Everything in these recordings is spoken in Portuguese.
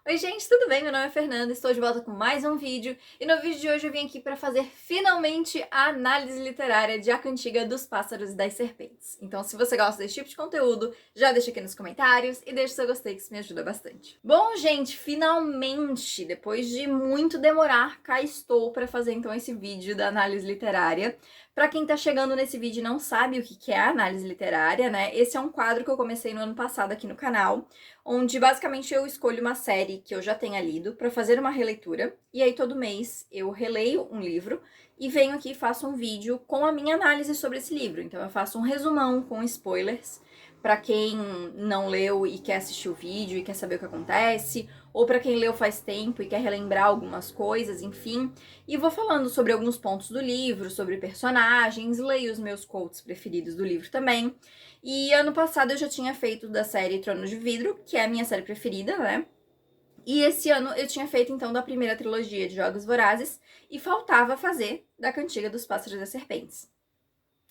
Oi gente, tudo bem? Meu nome é Fernanda, estou de volta com mais um vídeo e no vídeo de hoje eu vim aqui para fazer finalmente a análise literária de A Cantiga dos Pássaros e das Serpentes. Então se você gosta desse tipo de conteúdo, já deixa aqui nos comentários e deixa seu gostei que isso me ajuda bastante. Bom gente, finalmente, depois de muito demorar, cá estou para fazer então esse vídeo da análise literária. Para quem tá chegando nesse vídeo e não sabe o que é a análise literária, né? Esse é um quadro que eu comecei no ano passado aqui no canal, onde basicamente eu escolho uma série que eu já tenha lido para fazer uma releitura, e aí todo mês eu releio um livro e venho aqui e faço um vídeo com a minha análise sobre esse livro. Então eu faço um resumão com spoilers para quem não leu e quer assistir o vídeo e quer saber o que acontece, ou para quem leu faz tempo e quer relembrar algumas coisas, enfim. E vou falando sobre alguns pontos do livro, sobre personagens, leio os meus quotes preferidos do livro também. E ano passado eu já tinha feito da série Trono de Vidro, que é a minha série preferida, né? E esse ano eu tinha feito então da primeira trilogia de Jogos Vorazes e faltava fazer da Cantiga dos Pássaros e das Serpentes.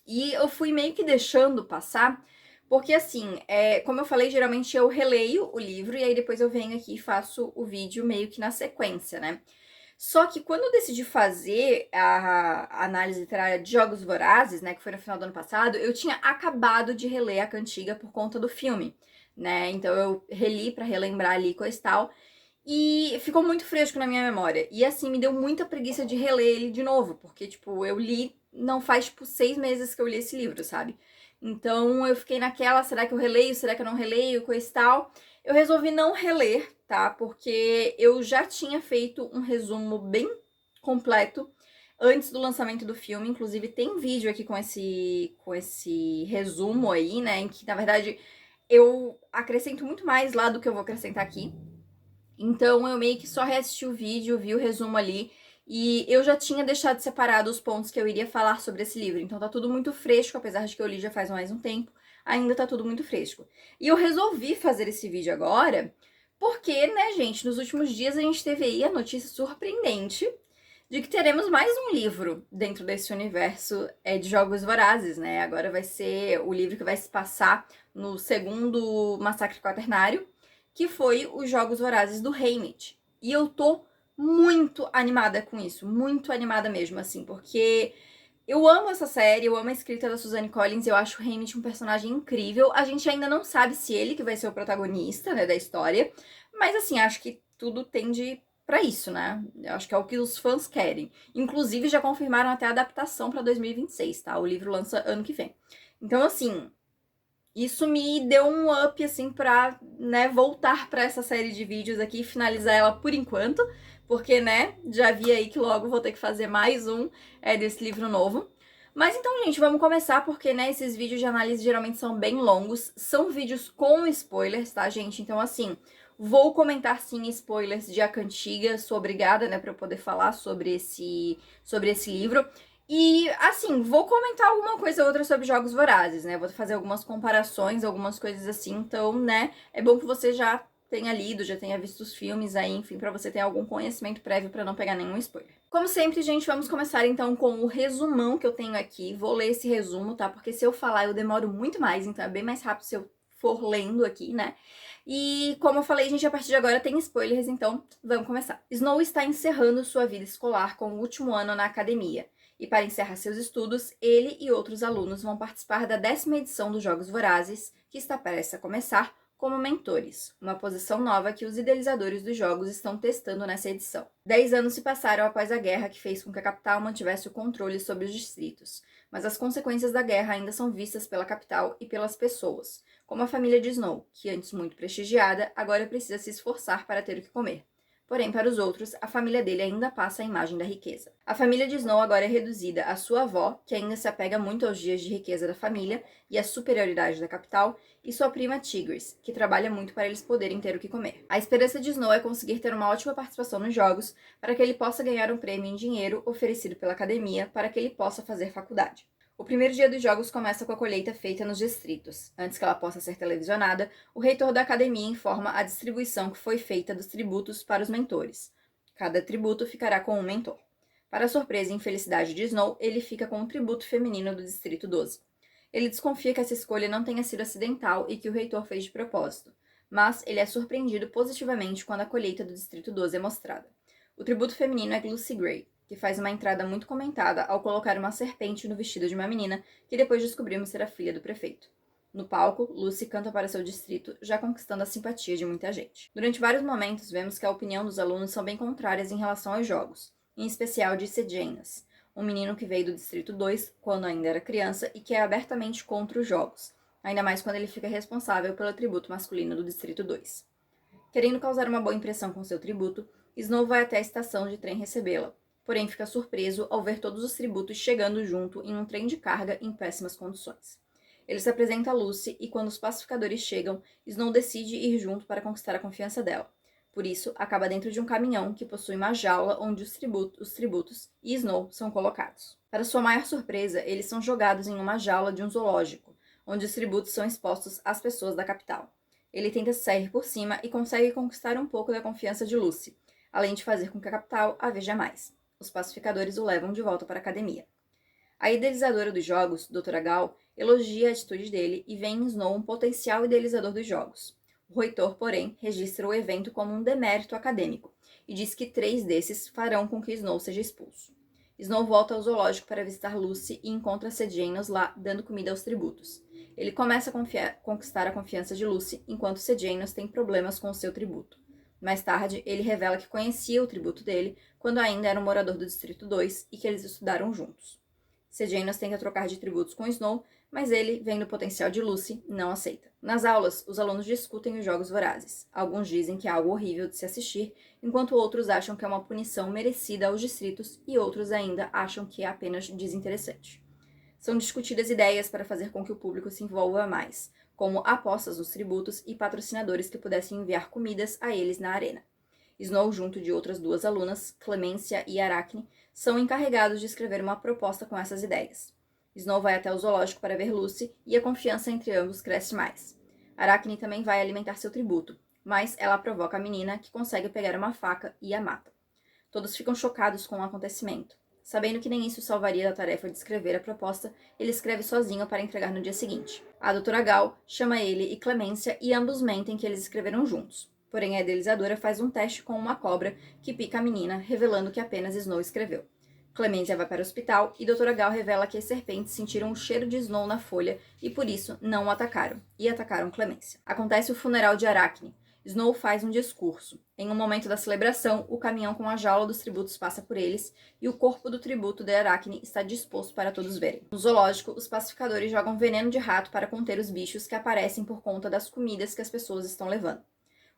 E eu fui meio que deixando passar, porque assim, como eu falei, geralmente eu releio o livro e aí depois eu venho aqui e faço o vídeo meio que na sequência, né? Só que quando eu decidi fazer a análise literária de Jogos Vorazes, né, que foi no final do ano passado, eu tinha acabado de reler a Cantiga por conta do filme, né? Então eu reli pra relembrar ali coisa e tal, e ficou muito fresco na minha memória. E assim, me deu muita preguiça de reler ele de novo, porque, tipo, eu li, não faz, tipo, 6 meses que eu li esse livro, sabe? Então eu fiquei naquela, será que eu releio, será que eu não releio, coisa e tal. Eu resolvi não reler, tá? Porque eu já tinha feito um resumo bem completo antes do lançamento do filme. Inclusive, tem vídeo aqui com esse resumo aí, né? Em que, na verdade, eu acrescento muito mais lá do que eu vou acrescentar aqui. Então eu meio que só reassisti o vídeo, vi o resumo ali, e eu já tinha deixado separado os pontos que eu iria falar sobre esse livro. Então tá tudo muito fresco, apesar de que eu li já faz mais um tempo, ainda tá tudo muito fresco. E eu resolvi fazer esse vídeo agora, porque, né, gente, nos últimos dias a gente teve aí a notícia surpreendente de que teremos mais um livro dentro desse universo de Jogos Vorazes, né? Agora vai ser o livro que vai se passar no segundo Massacre Quaternário, que foi os Jogos Vorazes do Haymitch. E eu tô muito animada com isso, muito animada mesmo, assim, porque eu amo essa série, eu amo a escrita da Suzanne Collins, eu acho o Haymitch um personagem incrível. A gente ainda não sabe se ele que vai ser o protagonista, né, da história, mas assim, acho que tudo tende pra isso, né? Eu acho que é o que os fãs querem. Inclusive, já confirmaram até a adaptação pra 2026, tá? O livro lança ano que vem. Então, assim, isso me deu um up, assim, pra, né, voltar pra essa série de vídeos aqui e finalizar ela por enquanto, porque, né, já vi aí que logo vou ter que fazer mais um desse livro novo. Mas então, gente, vamos começar, porque, né, esses vídeos de análise geralmente são bem longos, são vídeos com spoilers, tá, gente? Então, assim, vou comentar, sim, spoilers de A Cantiga, sou obrigada, né, pra eu poder falar sobre esse livro. E, assim, vou comentar alguma coisa ou outra sobre Jogos Vorazes, né? Vou fazer algumas comparações, algumas coisas assim. Então, né, é bom que você já tenha lido, já tenha visto os filmes aí, enfim, pra você ter algum conhecimento prévio pra não pegar nenhum spoiler. Como sempre, gente, vamos começar então com o resumão que eu tenho aqui. Vou ler esse resumo, tá? Porque se eu falar, eu demoro muito mais, então é bem mais rápido se eu for lendo aqui, né? E como eu falei, gente, a partir de agora tem spoilers, então vamos começar. Snow está encerrando sua vida escolar com o último ano na academia. E para encerrar seus estudos, ele e outros alunos vão participar da 10ª edição dos Jogos Vorazes, que está prestes a começar, como mentores, uma posição nova que os idealizadores dos jogos estão testando nessa edição. 10 anos se passaram após a guerra que fez com que a capital mantivesse o controle sobre os distritos, mas as consequências da guerra ainda são vistas pela capital e pelas pessoas, como a família de Snow, que antes muito prestigiada, agora precisa se esforçar para ter o que comer. Porém, para os outros, a família dele ainda passa a imagem da riqueza. A família de Snow agora é reduzida à sua avó, que ainda se apega muito aos dias de riqueza da família e à superioridade da capital, e sua prima Tigris, que trabalha muito para eles poderem ter o que comer. A esperança de Snow é conseguir ter uma ótima participação nos jogos, para que ele possa ganhar um prêmio em dinheiro oferecido pela academia para que ele possa fazer faculdade. O primeiro dia dos jogos começa com a colheita feita nos distritos. Antes que ela possa ser televisionada, o reitor da academia informa a distribuição que foi feita dos tributos para os mentores. Cada tributo ficará com um mentor. Para a surpresa e infelicidade de Snow, ele fica com o tributo feminino do Distrito 12. Ele desconfia que essa escolha não tenha sido acidental e que o reitor fez de propósito. mas ele é surpreendido positivamente quando a colheita do Distrito 12 é mostrada. O tributo feminino é Lucy Gray, que faz uma entrada muito comentada ao colocar uma serpente no vestido de uma menina que depois descobrimos ser a filha do prefeito. No palco, Lucy canta para seu distrito, já conquistando a simpatia de muita gente. Durante vários momentos, vemos que a opinião dos alunos são bem contrárias em relação aos jogos, em especial de Sejanus, um menino que veio do Distrito 2 quando ainda era criança e que é abertamente contra os jogos, ainda mais quando ele fica responsável pelo tributo masculino do Distrito 2. Querendo causar uma boa impressão com seu tributo, Snow vai até a estação de trem recebê-la, porém fica surpreso ao ver todos os tributos chegando junto em um trem de carga em péssimas condições. Ele se apresenta a Lucy e quando os pacificadores chegam, Snow decide ir junto para conquistar a confiança dela. Por isso, acaba dentro de um caminhão que possui uma jaula onde os tributos e Snow são colocados. Para sua maior surpresa, eles são jogados em uma jaula de um zoológico, onde os tributos são expostos às pessoas da capital. Ele tenta sair por cima e consegue conquistar um pouco da confiança de Lucy, além de fazer com que a capital a veja mais. Os pacificadores o levam de volta para a academia. A idealizadora dos jogos, Dra. Gal, elogia a atitude dele e vê em Snow um potencial idealizador dos jogos. O reitor, porém, registra o evento como um demérito acadêmico e diz que 3 desses farão com que Snow seja expulso. Snow volta ao zoológico para visitar Lucy e encontra Sejanus lá dando comida aos tributos. Ele começa a conquistar a confiança de Lucy, enquanto Sejanus tem problemas com o seu tributo. Mais tarde, ele revela que conhecia o tributo dele quando ainda era um morador do Distrito 2 e que eles estudaram juntos. Sejanus tenta trocar de tributos com Snow, mas ele, vendo o potencial de Lucy, não aceita. Nas aulas, os alunos discutem os jogos vorazes. Alguns dizem que é algo horrível de se assistir, enquanto outros acham que é uma punição merecida aos distritos e outros ainda acham que é apenas desinteressante. São discutidas ideias para fazer com que o público se envolva mais, como apostas nos tributos e patrocinadores que pudessem enviar comidas a eles na arena. Snow, junto de outras 2 alunas, Clemência e Arachne, são encarregados de escrever uma proposta com essas ideias. Snow vai até o zoológico para ver Lucy e a confiança entre ambos cresce mais. Arachne também vai alimentar seu tributo, mas ela provoca a menina, que consegue pegar uma faca e a mata. Todos ficam chocados com o acontecimento. Sabendo que nem isso salvaria da tarefa de escrever a proposta, ele escreve sozinho para entregar no dia seguinte. A Dra. Gal chama ele e Clemência e ambos mentem que eles escreveram juntos. Porém, a idealizadora faz um teste com uma cobra que pica a menina, revelando que apenas Snow escreveu. Clemência vai para o hospital e Dra. Gal revela que as serpentes sentiram o cheiro de Snow na folha e por isso não o atacaram, e atacaram Clemência. Acontece o funeral de Arachne. Snow faz um discurso. Em um momento da celebração, o caminhão com a jaula dos tributos passa por eles e o corpo do tributo de Arachne está disposto para todos verem. No zoológico, os pacificadores jogam veneno de rato para conter os bichos que aparecem por conta das comidas que as pessoas estão levando.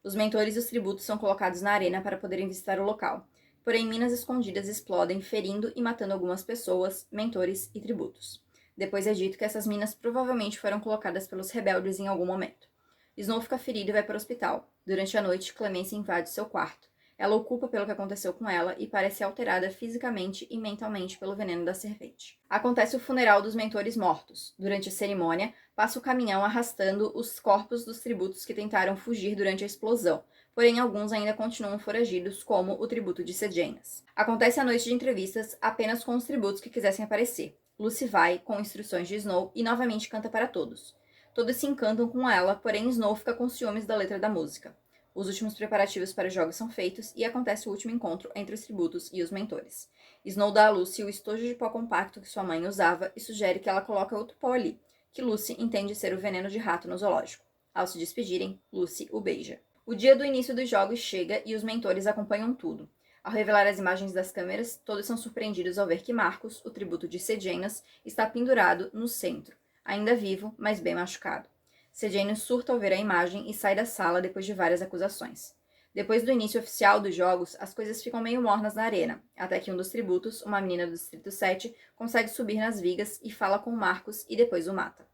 Os mentores dos tributos são colocados na arena para poderem visitar o local. Porém, minas escondidas explodem, ferindo e matando algumas pessoas, mentores e tributos. Depois é dito que essas minas provavelmente foram colocadas pelos rebeldes em algum momento. Snow fica ferido e vai para o hospital. Durante a noite, Clemência invade seu quarto. Ela o culpa pelo que aconteceu com ela e parece alterada fisicamente e mentalmente pelo veneno da serpente. Acontece o funeral dos mentores mortos. Durante a cerimônia, passa o caminhão arrastando os corpos dos tributos que tentaram fugir durante a explosão, porém alguns ainda continuam foragidos, como o tributo de Sejanus. Acontece a noite de entrevistas apenas com os tributos que quisessem aparecer. Lucy vai, com instruções de Snow, e novamente canta para todos. Todos se encantam com ela, porém Snow fica com ciúmes da letra da música. Os últimos preparativos para os jogos são feitos e acontece o último encontro entre os tributos e os mentores. Snow dá a Lucy o estojo de pó compacto que sua mãe usava e sugere que ela coloque outro pó ali, que Lucy entende ser o veneno de rato no zoológico. Ao se despedirem, Lucy o beija. O dia do início dos jogos chega e os mentores acompanham tudo. Ao revelar as imagens das câmeras, todos são surpreendidos ao ver que Marcus, o tributo de Sejanus, está pendurado no centro, ainda vivo, mas bem machucado. Sejanus surta ao ver a imagem e sai da sala depois de várias acusações. Depois do início oficial dos jogos, as coisas ficam meio mornas na arena, até que um dos tributos, uma menina do Distrito 7, consegue subir nas vigas e fala com Marcus e depois o mata.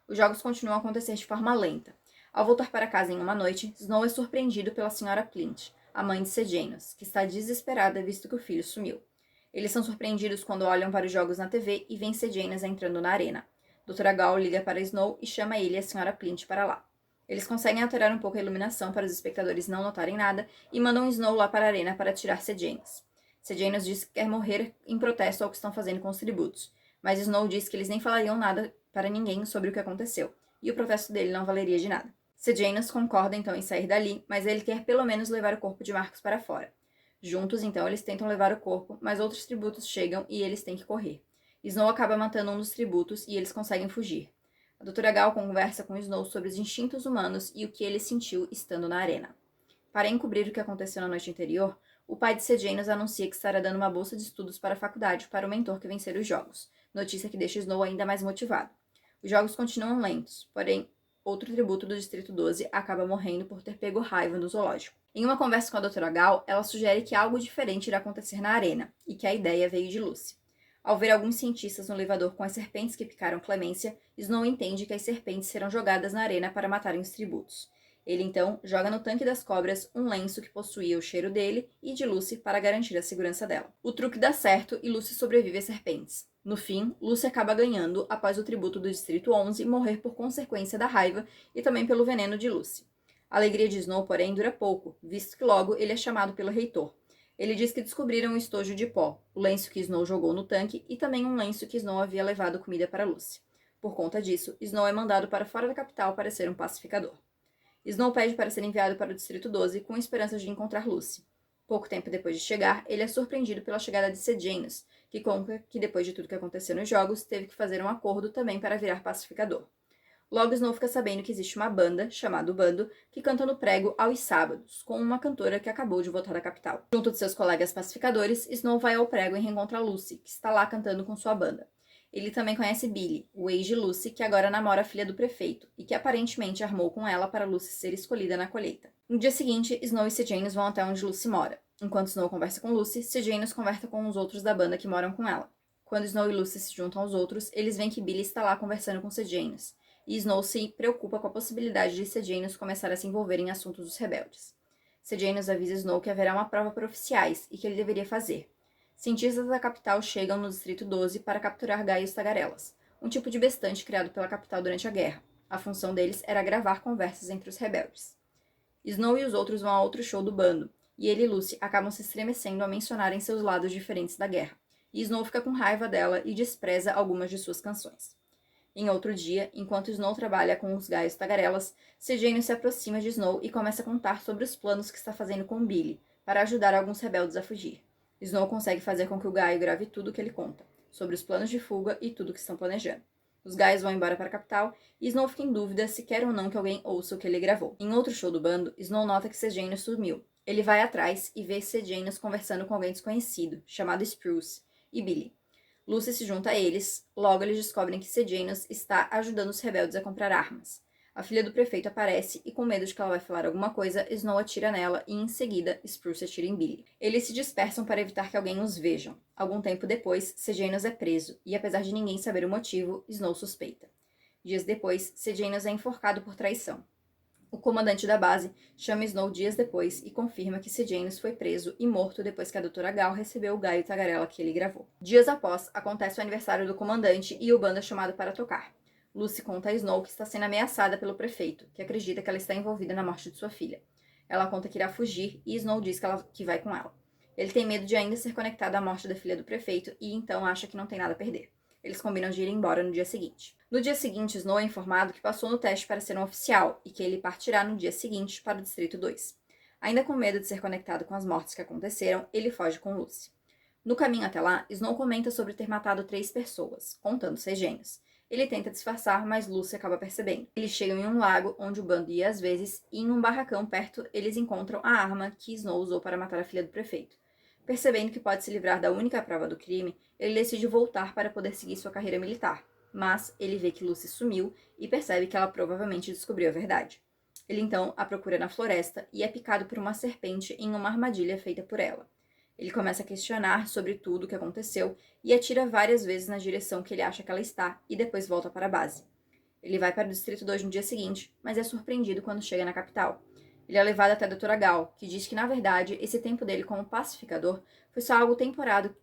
Os jogos continuam a acontecer de forma lenta. Ao voltar para casa em uma noite, Snow é surpreendido pela Sra. Plint, a mãe de Sejanus, que está desesperada visto que o filho sumiu. Eles são surpreendidos quando olham para os jogos na TV e veem Sejanus entrando na arena. Dra. Gal liga para Snow e chama ele e a Sra. Plint para lá. Eles conseguem alterar um pouco a iluminação para os espectadores não notarem nada e mandam Snow lá para a arena para tirar Sejanus. Sejanus diz que quer morrer em protesto ao que estão fazendo com os tributos, mas Snow diz que eles nem falariam nada para ninguém sobre o que aconteceu, e o protesto dele não valeria de nada. Sejanus concorda então em sair dali, mas ele quer pelo menos levar o corpo de Marcus para fora. Juntos, então, eles tentam levar o corpo, mas outros tributos chegam e eles têm que correr. Snow acaba matando um dos tributos e eles conseguem fugir. A Doutora Gao conversa com Snow sobre os instintos humanos e o que ele sentiu estando na arena. Para encobrir o que aconteceu na noite anterior, o pai de Sejanus anuncia que estará dando uma bolsa de estudos para a faculdade para o mentor que vencer os jogos, notícia que deixa Snow ainda mais motivado. Os jogos continuam lentos, porém, outro tributo do Distrito 12 acaba morrendo por ter pego raiva no zoológico. Em uma conversa com a Doutora Gao, ela sugere que algo diferente irá acontecer na arena, e que a ideia veio de Lucy. Ao ver alguns cientistas no elevador com as serpentes que picaram Clemência, Snow entende que as serpentes serão jogadas na arena para matarem os tributos. Ele então joga no tanque das cobras um lenço que possuía o cheiro dele e de Lucy para garantir a segurança dela. O truque dá certo e Lucy sobrevive às serpentes. No fim, Lucy acaba ganhando após o tributo do Distrito 11 morrer por consequência da raiva e também pelo veneno de Lucy. A alegria de Snow, porém, dura pouco, visto que logo ele é chamado pelo reitor. Ele diz que descobriram um estojo de pó, o lenço que Snow jogou no tanque e também um lenço que Snow havia levado comida para Lucy. Por conta disso, Snow é mandado para fora da capital para ser um pacificador. Snow pede para ser enviado para o Distrito 12 com esperanças de encontrar Lucy. Pouco tempo depois de chegar, ele é surpreendido pela chegada de Sejanus, que conta que depois de tudo que aconteceu nos jogos, teve que fazer um acordo também para virar pacificador. Logo, Snow fica sabendo que existe uma banda, chamada o Bando, que canta no prego aos sábados, com uma cantora que acabou de voltar da capital. Junto de seus colegas pacificadores, Snow vai ao prego e reencontra Lucy, que está lá cantando com sua banda. Ele também conhece Billy, o ex de Lucy, que agora namora a filha do prefeito, e que aparentemente armou com ela para Lucy ser escolhida na colheita. No dia seguinte, Snow e Sejanus vão até onde Lucy mora. Enquanto Snow conversa com Lucy, Sejanus conversa com os outros da banda que moram com ela. Quando Snow e Lucy se juntam aos outros, eles veem que Billy está lá conversando com Sejanus, e Snow se preocupa com a possibilidade de Sejanus começar a se envolver em assuntos dos rebeldes. Sejanus avisa Snow que haverá uma prova para oficiais e que ele deveria fazer. Cientistas da capital chegam no Distrito 12 para capturar Gaius Tagarelas, um tipo de bestante criado pela capital durante a guerra. A função deles era gravar conversas entre os rebeldes. Snow e os outros vão a outro show do bando, e ele e Lucy acabam se estremecendo ao mencionarem seus lados diferentes da guerra, e Snow fica com raiva dela e despreza algumas de suas canções. Em outro dia, enquanto Snow trabalha com os Gaius Tagarelas, Sejanus se aproxima de Snow e começa a contar sobre os planos que está fazendo com Billy, para ajudar alguns rebeldes a fugir. Snow consegue fazer com que o Gaio grave tudo o que ele conta, sobre os planos de fuga e tudo o que estão planejando. Os Gaios vão embora para a capital e Snow fica em dúvida se quer ou não que alguém ouça o que ele gravou. Em outro show do bando, Snow nota que Sejanus sumiu. Ele vai atrás e vê Sejanus conversando com alguém desconhecido, chamado Spruce, e Billy. Lucy se junta a eles, logo eles descobrem que Sejanus está ajudando os rebeldes a comprar armas. A filha do prefeito aparece e, com medo de que ela vai falar alguma coisa, Snow atira nela e, em seguida, Spruce atira em Billy. Eles se dispersam para evitar que alguém os vejam. Algum tempo depois, Sejanus é preso e, apesar de ninguém saber o motivo, Snow suspeita. Dias depois, Sejanus é enforcado por traição. O comandante da base chama Snow dias depois e confirma que Sejanus foi preso e morto depois que a Doutora Gao recebeu o Gaio Tagarela que ele gravou. Dias após, acontece o aniversário do comandante e o bando é chamado para tocar. Lucy conta a Snow que está sendo ameaçada pelo prefeito, que acredita que ela está envolvida na morte de sua filha. Ela conta que irá fugir e Snow diz que vai com ela. Ele tem medo de ainda ser conectado à morte da filha do prefeito e então acha que não tem nada a perder. Eles combinam de ir embora no dia seguinte. No dia seguinte, Snow é informado que passou no teste para ser um oficial e que ele partirá no dia seguinte para o Distrito 2. Ainda com medo de ser conectado com as mortes que aconteceram, ele foge com Lucy. No caminho até lá, Snow comenta sobre ter matado 3 pessoas, contando Sejanus. Ele tenta disfarçar, mas Lucy acaba percebendo. Eles chegam em um lago, onde o bando ia às vezes, e em um barracão perto eles encontram a arma que Snow usou para matar a filha do prefeito. Percebendo que pode se livrar da única prova do crime, ele decide voltar para poder seguir sua carreira militar. Mas ele vê que Lucy sumiu e percebe que ela provavelmente descobriu a verdade. Ele então a procura na floresta e é picado por uma serpente em uma armadilha feita por ela. Ele começa a questionar sobre tudo o que aconteceu e atira várias vezes na direção que ele acha que ela está e depois volta para a base. Ele vai para o Distrito 2 no dia seguinte, mas é surpreendido quando chega na capital. Ele é levado até a Doutora Gao, que diz que, na verdade, esse tempo dele como pacificador foi só algo temporário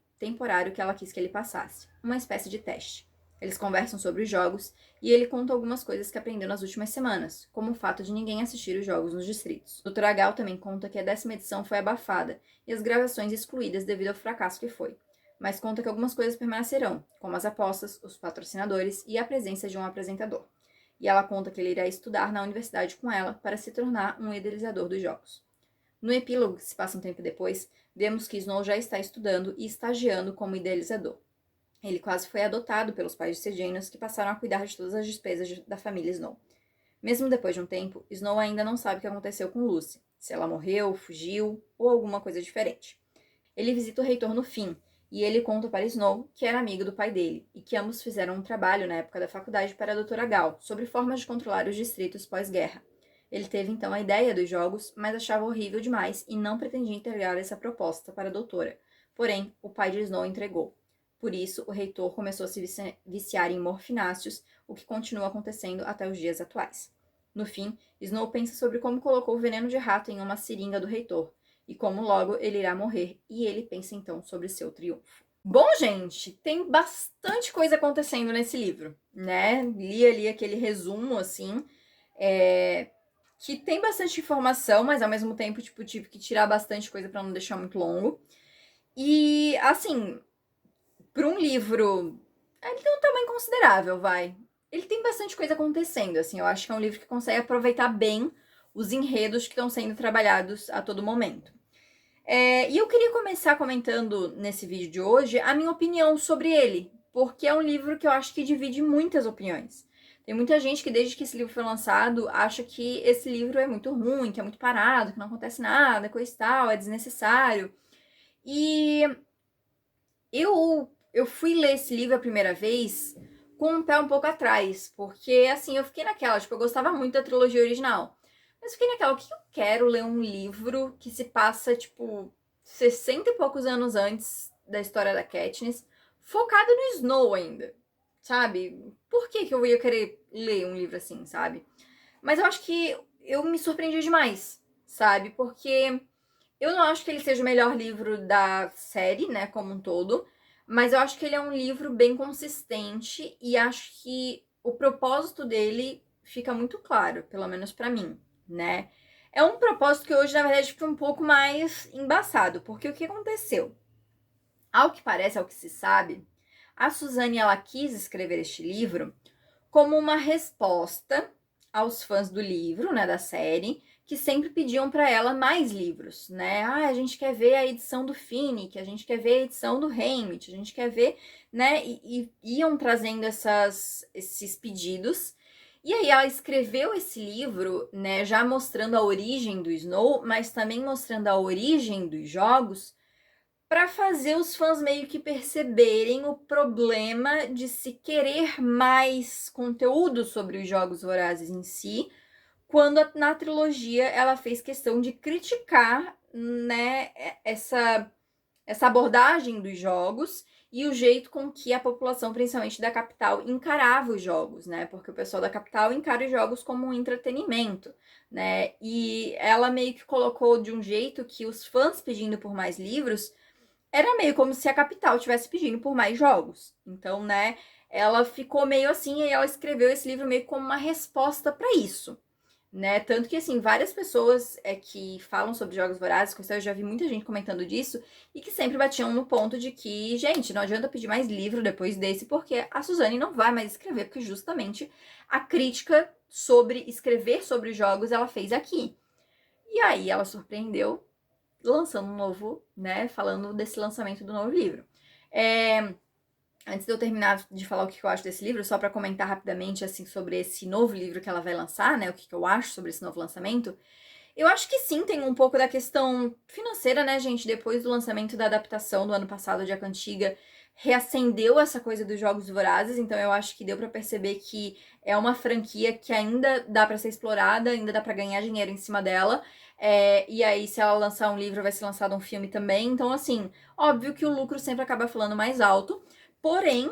que ela quis que ele passasse, uma espécie de teste. Eles conversam sobre os jogos e ele conta algumas coisas que aprendeu nas últimas semanas, como o fato de ninguém assistir os jogos nos distritos. Doutora Gao também conta que a 10ª edição foi abafada e as gravações excluídas devido ao fracasso que foi, mas conta que algumas coisas permanecerão, como as apostas, os patrocinadores e a presença de um apresentador. e ela conta que ele irá estudar na universidade com ela para se tornar um idealizador dos jogos. No epílogo, que se passa um tempo depois, vemos que Snow já está estudando e estagiando como idealizador. Ele quase foi adotado pelos pais de Sejanus, que passaram a cuidar de todas as despesas da família Snow. Mesmo depois de um tempo, Snow ainda não sabe o que aconteceu com Lucy, se ela morreu, fugiu ou alguma coisa diferente. Ele visita o reitor no fim, e ele conta para Snow que era amigo do pai dele, e que ambos fizeram um trabalho na época da faculdade para a doutora Gal, sobre formas de controlar os distritos pós-guerra. Ele teve então a ideia dos jogos, mas achava horrível demais e não pretendia entregar essa proposta para a doutora. Porém, o pai de Snow entregou. Por isso, o reitor começou a se viciar em morfináceos, o que continua acontecendo até os dias atuais. No fim, Snow pensa sobre como colocou o veneno de rato em uma seringa do reitor, e como logo ele irá morrer, e ele pensa então sobre seu triunfo. Bom, gente, tem bastante coisa acontecendo nesse livro, né? Li ali aquele resumo, assim, que tem bastante informação, mas ao mesmo tempo, tipo, tive que tirar bastante coisa para não deixar muito longo. E, assim, para um livro, ele tem um tamanho considerável, vai. Ele tem bastante coisa acontecendo, assim, eu acho que é um livro que consegue aproveitar bem os enredos que estão sendo trabalhados a todo momento. E eu queria começar comentando nesse vídeo de hoje a minha opinião sobre ele, porque é um livro que eu acho que divide muitas opiniões. Tem muita gente que desde que esse livro foi lançado acha que esse livro é muito ruim, que é muito parado, que não acontece nada, coisa e tal, é desnecessário. E eu fui ler esse livro a primeira vez com um pé um pouco atrás, porque assim, eu fiquei naquela, tipo, eu gostava muito da trilogia original. Mas fiquei naquela, o que eu quero ler um livro que se passa, tipo, 60 e poucos anos antes da história da Katniss, focado no Snow ainda, sabe? Por que que eu ia querer ler um livro assim, sabe? Mas eu acho que eu me surpreendi demais, sabe? Porque eu não acho que ele seja o melhor livro da série, né, como um todo, mas eu acho que ele é um livro bem consistente e acho que o propósito dele fica muito claro, pelo menos pra mim, né? É um propósito que hoje, na verdade, fica um pouco mais embaçado, porque o que aconteceu? Ao que parece, ao que se sabe, a Suzane ela quis escrever este livro como uma resposta aos fãs do livro, né, da série, que sempre pediam para ela mais livros, né? Ah, a gente quer ver a edição do Finnick, a gente quer ver a edição do Haymitch, a gente quer ver, né? E iam trazendo esses pedidos. E aí ela escreveu esse livro, né, já mostrando a origem do Snow, mas também mostrando a origem dos jogos, para fazer os fãs meio que perceberem o problema de se querer mais conteúdo sobre os Jogos Vorazes em si, quando na trilogia ela fez questão de criticar, né, essa abordagem dos jogos e o jeito com que a população, principalmente da capital, encarava os jogos, né? Porque o pessoal da capital encara os jogos como um entretenimento, né? E ela meio que colocou de um jeito que os fãs pedindo por mais livros era meio como se a capital estivesse pedindo por mais jogos. Então, né, ela ficou meio assim e ela escreveu esse livro meio como uma resposta para isso, né? Tanto que, assim, várias pessoas que falam sobre Jogos Vorazes, eu já vi muita gente comentando disso, e que sempre batiam no ponto de que, gente, não adianta pedir mais livro depois desse, porque a Suzane não vai mais escrever, porque justamente a crítica sobre escrever sobre jogos ela fez aqui. E aí ela surpreendeu lançando um novo, né, falando desse lançamento do novo livro. Antes de eu terminar de falar o que eu acho desse livro, só para comentar rapidamente, assim, sobre esse novo livro que ela vai lançar, né, o que eu acho sobre esse novo lançamento, eu acho que sim, tem um pouco da questão financeira, né, gente, depois do lançamento da adaptação do ano passado de A Cantiga, reacendeu essa coisa dos Jogos Vorazes, então eu acho que deu para perceber que é uma franquia que ainda dá para ser explorada, ainda dá para ganhar dinheiro em cima dela, e aí se ela lançar um livro vai ser lançado um filme também, então assim, óbvio que o lucro sempre acaba falando mais alto, porém,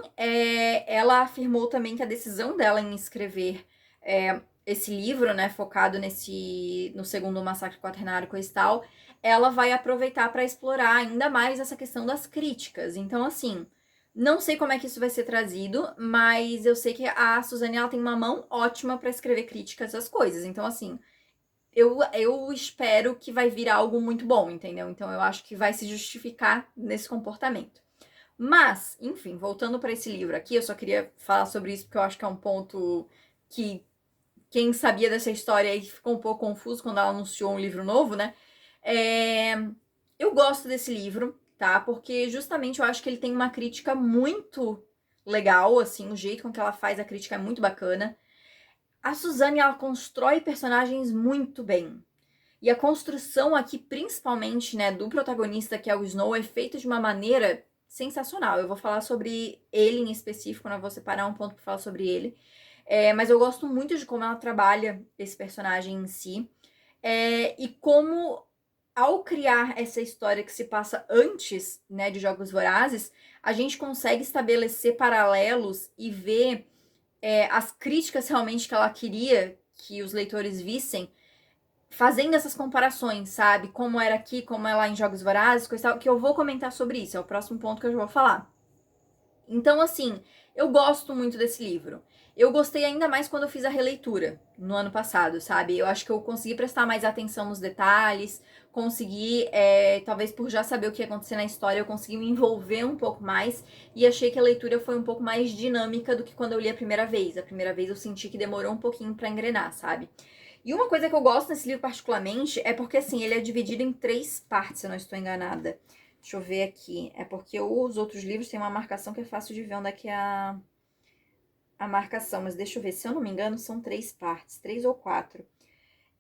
ela afirmou também que a decisão dela em escrever esse livro, né, focado no segundo massacre quaternário e coisa e tal, ela vai aproveitar para explorar ainda mais essa questão das críticas. Então, assim, não sei como é que isso vai ser trazido, mas eu sei que a Suzane ela tem uma mão ótima para escrever críticas às coisas. Então, assim, eu espero que vai vir algo muito bom, entendeu? Então, eu acho que vai se justificar nesse comportamento. Mas, enfim, voltando para esse livro aqui, eu só queria falar sobre isso porque eu acho que é um ponto que quem sabia dessa história aí ficou um pouco confuso quando ela anunciou um livro novo, né? Eu gosto desse livro, tá? Porque justamente eu acho que ele tem uma crítica muito legal, assim, o jeito com que ela faz a crítica é muito bacana. A Suzane, ela constrói personagens muito bem. E a construção aqui, principalmente, né, do protagonista, que é o Snow, é feita de uma maneira sensacional. Eu vou falar sobre ele em específico, né? Vou separar um ponto para falar sobre ele. Mas eu gosto muito de como ela trabalha esse personagem em si. E como, ao criar essa história que se passa antes, né, de Jogos Vorazes, a gente consegue estabelecer paralelos e ver as críticas realmente que ela queria que os leitores vissem, fazendo essas comparações, sabe? Como era aqui, como é lá em Jogos Vorazes, coisa e tal, que eu vou comentar sobre isso, é o próximo ponto que eu já vou falar. Então, assim, eu gosto muito desse livro. Eu gostei ainda mais quando eu fiz a releitura no ano passado, sabe? Eu acho que eu consegui prestar mais atenção nos detalhes, consegui, talvez por já saber o que ia acontecer na história, eu consegui me envolver um pouco mais e achei que a leitura foi um pouco mais dinâmica do que quando eu li a primeira vez. A primeira vez eu senti que demorou um pouquinho pra engrenar, sabe? E uma coisa que eu gosto nesse livro particularmente é porque, assim, ele é dividido em 3 partes, se eu não estou enganada. Deixa eu ver aqui. É porque os outros livros têm uma marcação que é fácil de ver onde é que é a marcação. Mas deixa eu ver. Se eu não me engano, são 3 partes. 3 ou 4.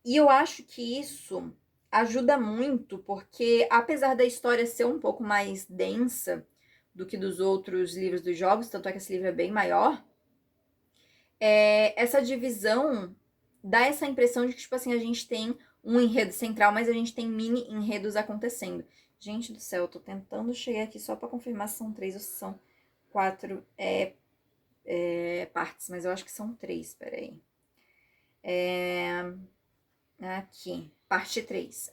E eu acho que isso ajuda muito, porque apesar da história ser um pouco mais densa do que dos outros livros dos jogos, tanto é que esse livro é bem maior, essa divisão dá essa impressão de que, tipo assim, a gente tem um enredo central, mas a gente tem mini enredos acontecendo. Gente do céu, eu tô tentando chegar aqui só pra confirmar se são 3 ou se são 4 partes, mas eu acho que são 3, peraí. Aqui, parte 3,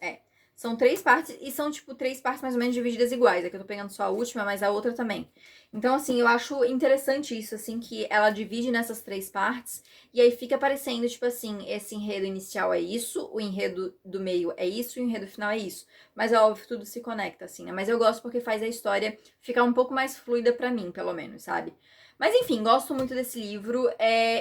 São 3 partes e são, tipo, 3 partes mais ou menos divididas iguais. Aqui eu tô pegando só a última, mas a outra também. Então, assim, eu acho interessante isso, assim, que ela divide nessas 3 partes e aí fica parecendo, tipo assim, esse enredo inicial é isso, o enredo do meio é isso e o enredo final é isso. Mas é óbvio que tudo se conecta, assim, né? Mas eu gosto porque faz a história ficar um pouco mais fluida pra mim, pelo menos, sabe? Mas enfim, gosto muito desse livro.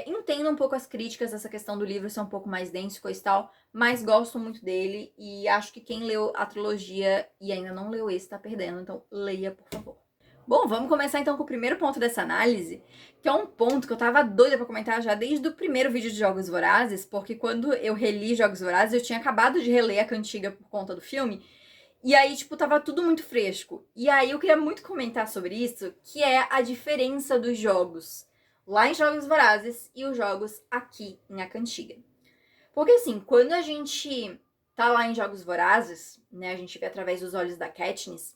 Entendo um pouco as críticas dessa questão do livro ser um pouco mais denso e coisa e tal, mas gosto muito dele e acho que quem leu a trilogia e ainda não leu esse tá perdendo, então leia, por favor. Bom, vamos começar então com o primeiro ponto dessa análise, que é um ponto que eu tava doida pra comentar já desde o primeiro vídeo de Jogos Vorazes, porque quando eu reli Jogos Vorazes, eu tinha acabado de reler a cantiga por conta do filme, e aí, tipo, tava tudo muito fresco. E aí eu queria muito comentar sobre isso, que é a diferença dos jogos lá em Jogos Vorazes e os jogos aqui em A Cantiga. Porque assim, quando a gente tá lá em Jogos Vorazes, né, a gente vê através dos olhos da Katniss,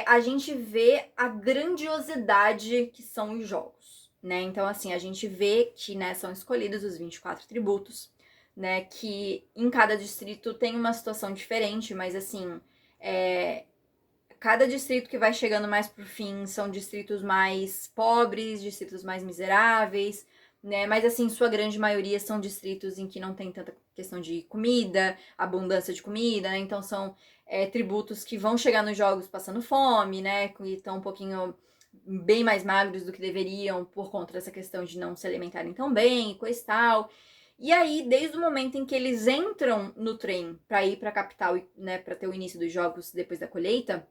a gente vê a grandiosidade que são os jogos, né? Então, assim, a gente vê que, né, são escolhidos os 24 tributos, né, que em cada distrito tem uma situação diferente, mas assim, cada distrito que vai chegando mais pro fim são distritos mais pobres, distritos mais miseráveis, né? Mas assim, sua grande maioria são distritos em que não tem tanta questão de comida, abundância de comida, né? Então são tributos que vão chegar nos jogos passando fome, né? E estão um pouquinho bem mais magros do que deveriam por conta dessa questão de não se alimentarem tão bem e coisa e tal. E aí, desde o momento em que eles entram no trem para ir para a capital, né, para ter o início dos jogos depois da colheita,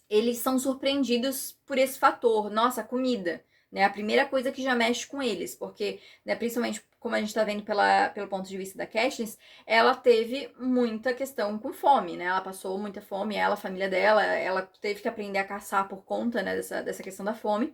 eles são surpreendidos por esse fator, nossa, comida, né? A primeira coisa que já mexe com eles, porque, né, principalmente como a gente tá vendo pelo ponto de vista da Katniss, ela teve muita questão com fome, né? Ela passou muita fome, ela, a família dela, ela teve que aprender a caçar por conta, né, dessa questão da fome.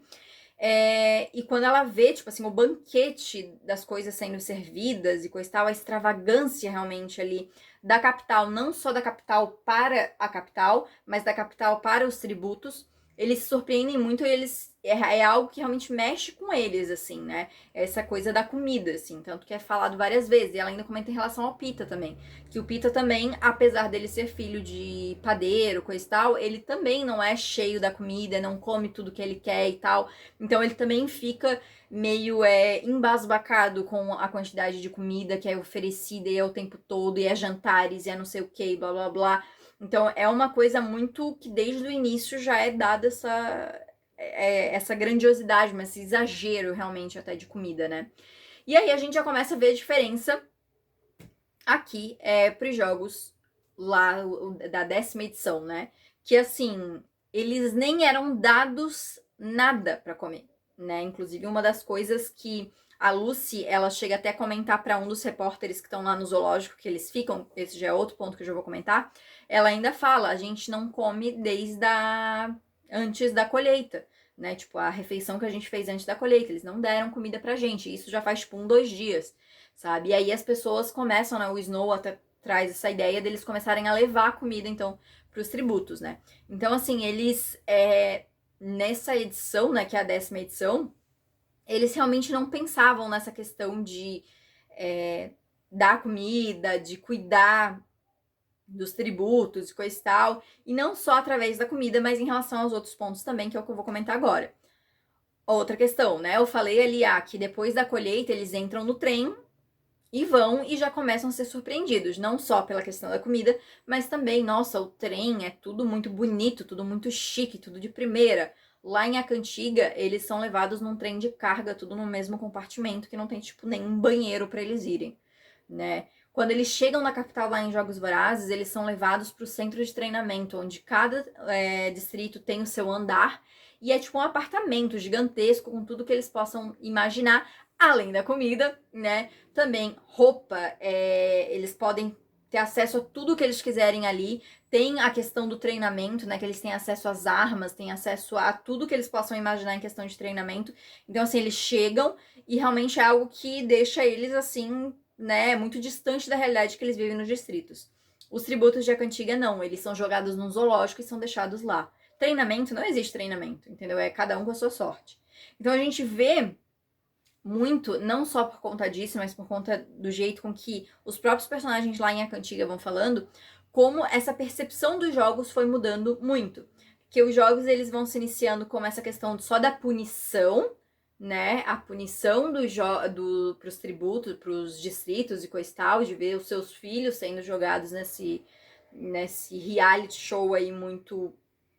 E quando ela vê, tipo assim, o banquete das coisas sendo servidas e coisa e tal, a extravagância realmente ali da capital, não só da capital para a capital, mas da capital para os tributos, eles se surpreendem muito e eles é algo que realmente mexe com eles, assim, né? Essa coisa da comida, assim, tanto que é falado várias vezes. E ela ainda comenta em relação ao Pita também, que o Pita também, apesar dele ser filho de padeiro, coisa e tal, ele também não é cheio da comida, não come tudo que ele quer e tal. Então ele também fica meio embasbacado com a quantidade de comida que é oferecida e é o tempo todo, e é jantares, e é não sei o que, blá blá blá. Então é uma coisa muito que desde o início já é dada essa grandiosidade, mas esse exagero realmente até de comida, né? E aí a gente já começa a ver a diferença aqui pros jogos lá da 10ª edição, né? Que assim, eles nem eram dados nada pra comer, né? Inclusive, uma das coisas que a Lucy, ela chega até a comentar pra um dos repórteres que estão lá no zoológico, que eles ficam, esse já é outro ponto que eu já vou comentar, ela ainda fala, a gente não come desde antes da colheita, né? Tipo, a refeição que a gente fez antes da colheita, eles não deram comida pra gente, isso já faz, tipo, 2 dias, sabe? E aí as pessoas começam, né? O Snow até traz essa ideia deles começarem a levar a comida, então, pros tributos, né? Então, assim, eles, nessa edição, né, que é a 10ª edição, eles realmente não pensavam nessa questão de dar comida, de cuidar dos tributos e coisa e tal, e não só através da comida, mas em relação aos outros pontos também, que é o que eu vou comentar agora. Outra questão, né? Eu falei ali que depois da colheita eles entram no trem e vão e já começam a ser surpreendidos, não só pela questão da comida, mas também, nossa, o trem é tudo muito bonito, tudo muito chique, tudo de primeira. Lá em Acantiga, eles são levados num trem de carga, tudo no mesmo compartimento, que não tem, tipo, nenhum banheiro para eles irem, né? Quando eles chegam na capital lá em Jogos Vorazes, eles são levados para o centro de treinamento, onde cada distrito tem o seu andar, e é tipo um apartamento gigantesco com tudo que eles possam imaginar, além da comida, né? Também roupa, eles podem ter acesso a tudo que eles quiserem ali. Tem a questão do treinamento, né? Que eles têm acesso às armas, têm acesso a tudo que eles possam imaginar em questão de treinamento. Então, assim, eles chegam e realmente é algo que deixa eles, assim, né? Muito distante da realidade que eles vivem nos distritos. Os tributos de Acantiga, não. Eles são jogados num zoológico e são deixados lá. Treinamento, não existe treinamento, entendeu? É cada um com a sua sorte. Então, a gente vê muito, não só por conta disso, mas por conta do jeito com que os próprios personagens lá em Acantiga vão falando, como essa percepção dos jogos foi mudando muito. Que os jogos eles vão se iniciando como essa questão só da punição, né? A punição pros tributos, pros distritos e coisa e tal, de ver os seus filhos sendo jogados nesse reality show aí muito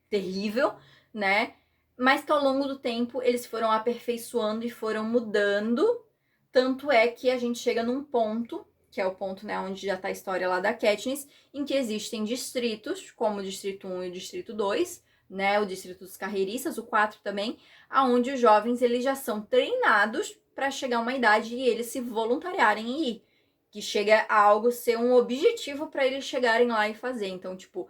terrível, né? Mas que ao longo do tempo eles foram aperfeiçoando e foram mudando. Tanto é que a gente chega num ponto, que é o ponto, né, onde já tá a história lá da Katniss, em que existem distritos, como o Distrito 1 e o Distrito 2, né, o Distrito dos Carreiristas, o 4 também, aonde os jovens eles já são treinados para chegar a uma idade e eles se voluntariarem em ir. Que chega a algo ser um objetivo para eles chegarem lá e fazer. Então, tipo,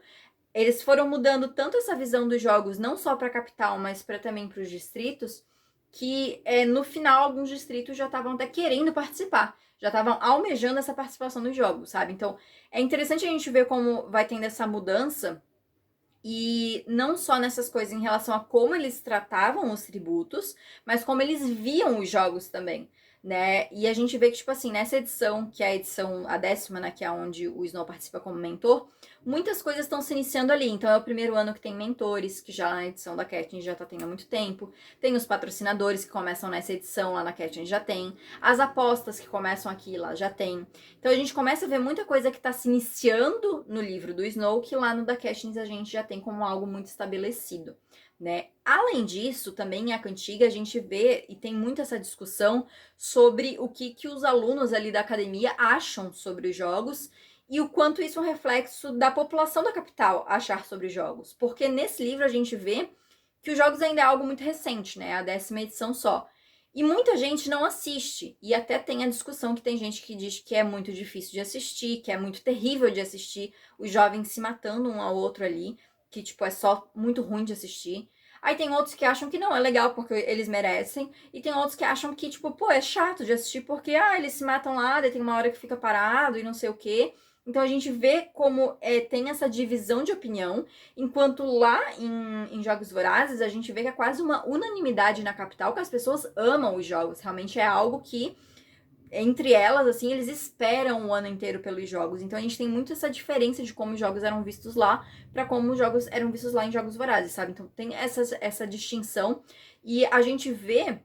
eles foram mudando tanto essa visão dos jogos, não só para a capital, mas também para os distritos, que no final alguns distritos já estavam até querendo participar, já estavam almejando essa participação nos jogos, sabe? Então é interessante a gente ver como vai tendo essa mudança, e não só nessas coisas em relação a como eles tratavam os tributos, mas como eles viam os jogos também, né? E a gente vê que, tipo assim, nessa edição, que é a 10ª, né, que é onde o Snow participa como mentor, muitas coisas estão se iniciando ali. Então é o primeiro ano que tem mentores, que já na edição da Katniss já tá tendo há muito tempo. Tem os patrocinadores que começam nessa edição, lá na Katniss já tem. As apostas que começam aqui, lá já tem. Então a gente começa a ver muita coisa que tá se iniciando no livro do Snow, que lá no da Katniss a gente já tem como algo muito estabelecido, né? Além disso, também em A Cantiga a gente vê e tem muito essa discussão sobre o que os alunos ali da academia acham sobre os jogos e o quanto isso é um reflexo da população da capital achar sobre os jogos. Porque nesse livro a gente vê que os jogos ainda é algo muito recente, né? A 10ª edição só. E muita gente não assiste. E até tem a discussão que tem gente que diz que é muito difícil de assistir, que é muito terrível de assistir, os jovens se matando um ao outro ali, que, tipo, é só muito ruim de assistir. Aí tem outros que acham que não, é legal porque eles merecem. E tem outros que acham que, tipo, pô, é chato de assistir porque, eles se matam lá, daí tem uma hora que fica parado e não sei o quê. Então a gente vê como tem essa divisão de opinião, enquanto lá em Jogos Vorazes a gente vê que é quase uma unanimidade na capital que as pessoas amam os jogos. Realmente é algo que, entre elas, assim, eles esperam o ano inteiro pelos jogos. Então a gente tem muito essa diferença de como os jogos eram vistos lá para como os jogos eram vistos lá em Jogos Vorazes, sabe? Então tem essa distinção. E a gente vê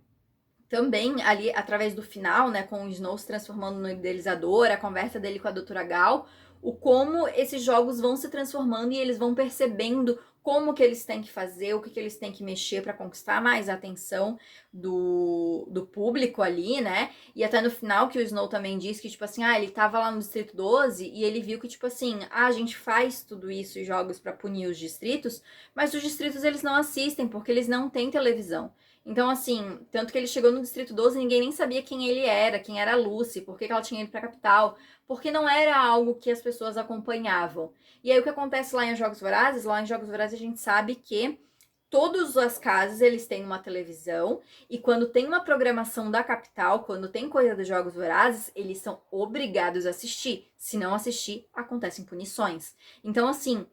também ali, através do final, né, com o Snow se transformando no idealizador, a conversa dele com a doutora Gal, o como esses jogos vão se transformando e eles vão percebendo como que eles têm que fazer, o que eles têm que mexer para conquistar mais a atenção do público ali, né? E até no final que o Snow também diz que, tipo assim, ele tava lá no Distrito 12 e ele viu que, tipo assim, a gente faz tudo isso e jogos para punir os distritos, mas os distritos eles não assistem porque eles não têm televisão. Então, assim, tanto que ele chegou no Distrito 12 e ninguém nem sabia quem ele era, quem era a Lucy, por que ela tinha ido pra capital, porque não era algo que as pessoas acompanhavam. E aí o que acontece lá em Jogos Vorazes? Lá em Jogos Vorazes a gente sabe que todas as casas eles têm uma televisão e quando tem uma programação da capital, quando tem coisa dos Jogos Vorazes, eles são obrigados a assistir. Se não assistir, acontecem punições. Então, assim,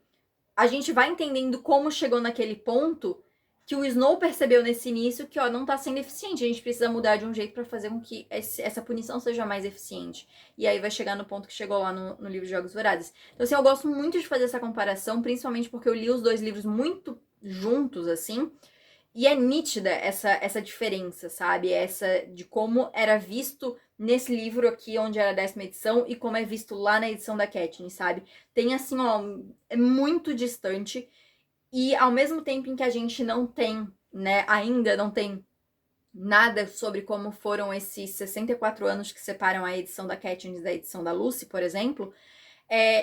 a gente vai entendendo como chegou naquele ponto que o Snow percebeu nesse início que, não tá sendo eficiente. A gente precisa mudar de um jeito para fazer com que essa punição seja mais eficiente. E aí vai chegar no ponto que chegou lá no livro de Jogos Vorazes. Então, assim, eu gosto muito de fazer essa comparação, principalmente porque eu li os dois livros muito juntos, assim, e é nítida essa diferença, sabe? Essa de como era visto nesse livro aqui, onde era a 10ª edição, e como é visto lá na edição da Katniss, sabe? Tem assim, é muito distante. E ao mesmo tempo em que a gente não tem, né, ainda não tem nada sobre como foram esses 64 anos que separam a edição da Katniss da edição da Lucy, por exemplo,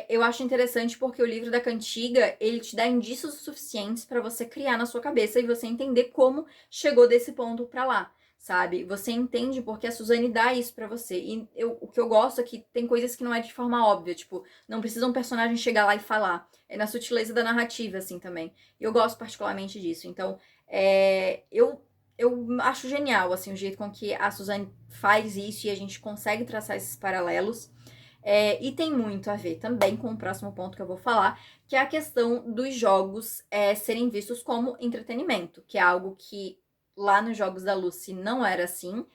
eu acho interessante porque o livro da Cantiga, ele te dá indícios suficientes para você criar na sua cabeça e você entender como chegou desse ponto para lá, sabe? Você entende porque a Suzane dá isso para você. E o que eu gosto é que tem coisas que não é de forma óbvia, tipo, não precisa um personagem chegar lá e falar. É na sutileza da narrativa, assim, também. E eu gosto particularmente disso. Então, eu acho genial, assim, o jeito com que a Suzane faz isso e a gente consegue traçar esses paralelos. E tem muito a ver também com o próximo ponto que eu vou falar, que é a questão dos jogos serem vistos como entretenimento, que é algo que lá nos jogos da Lucy não era assim,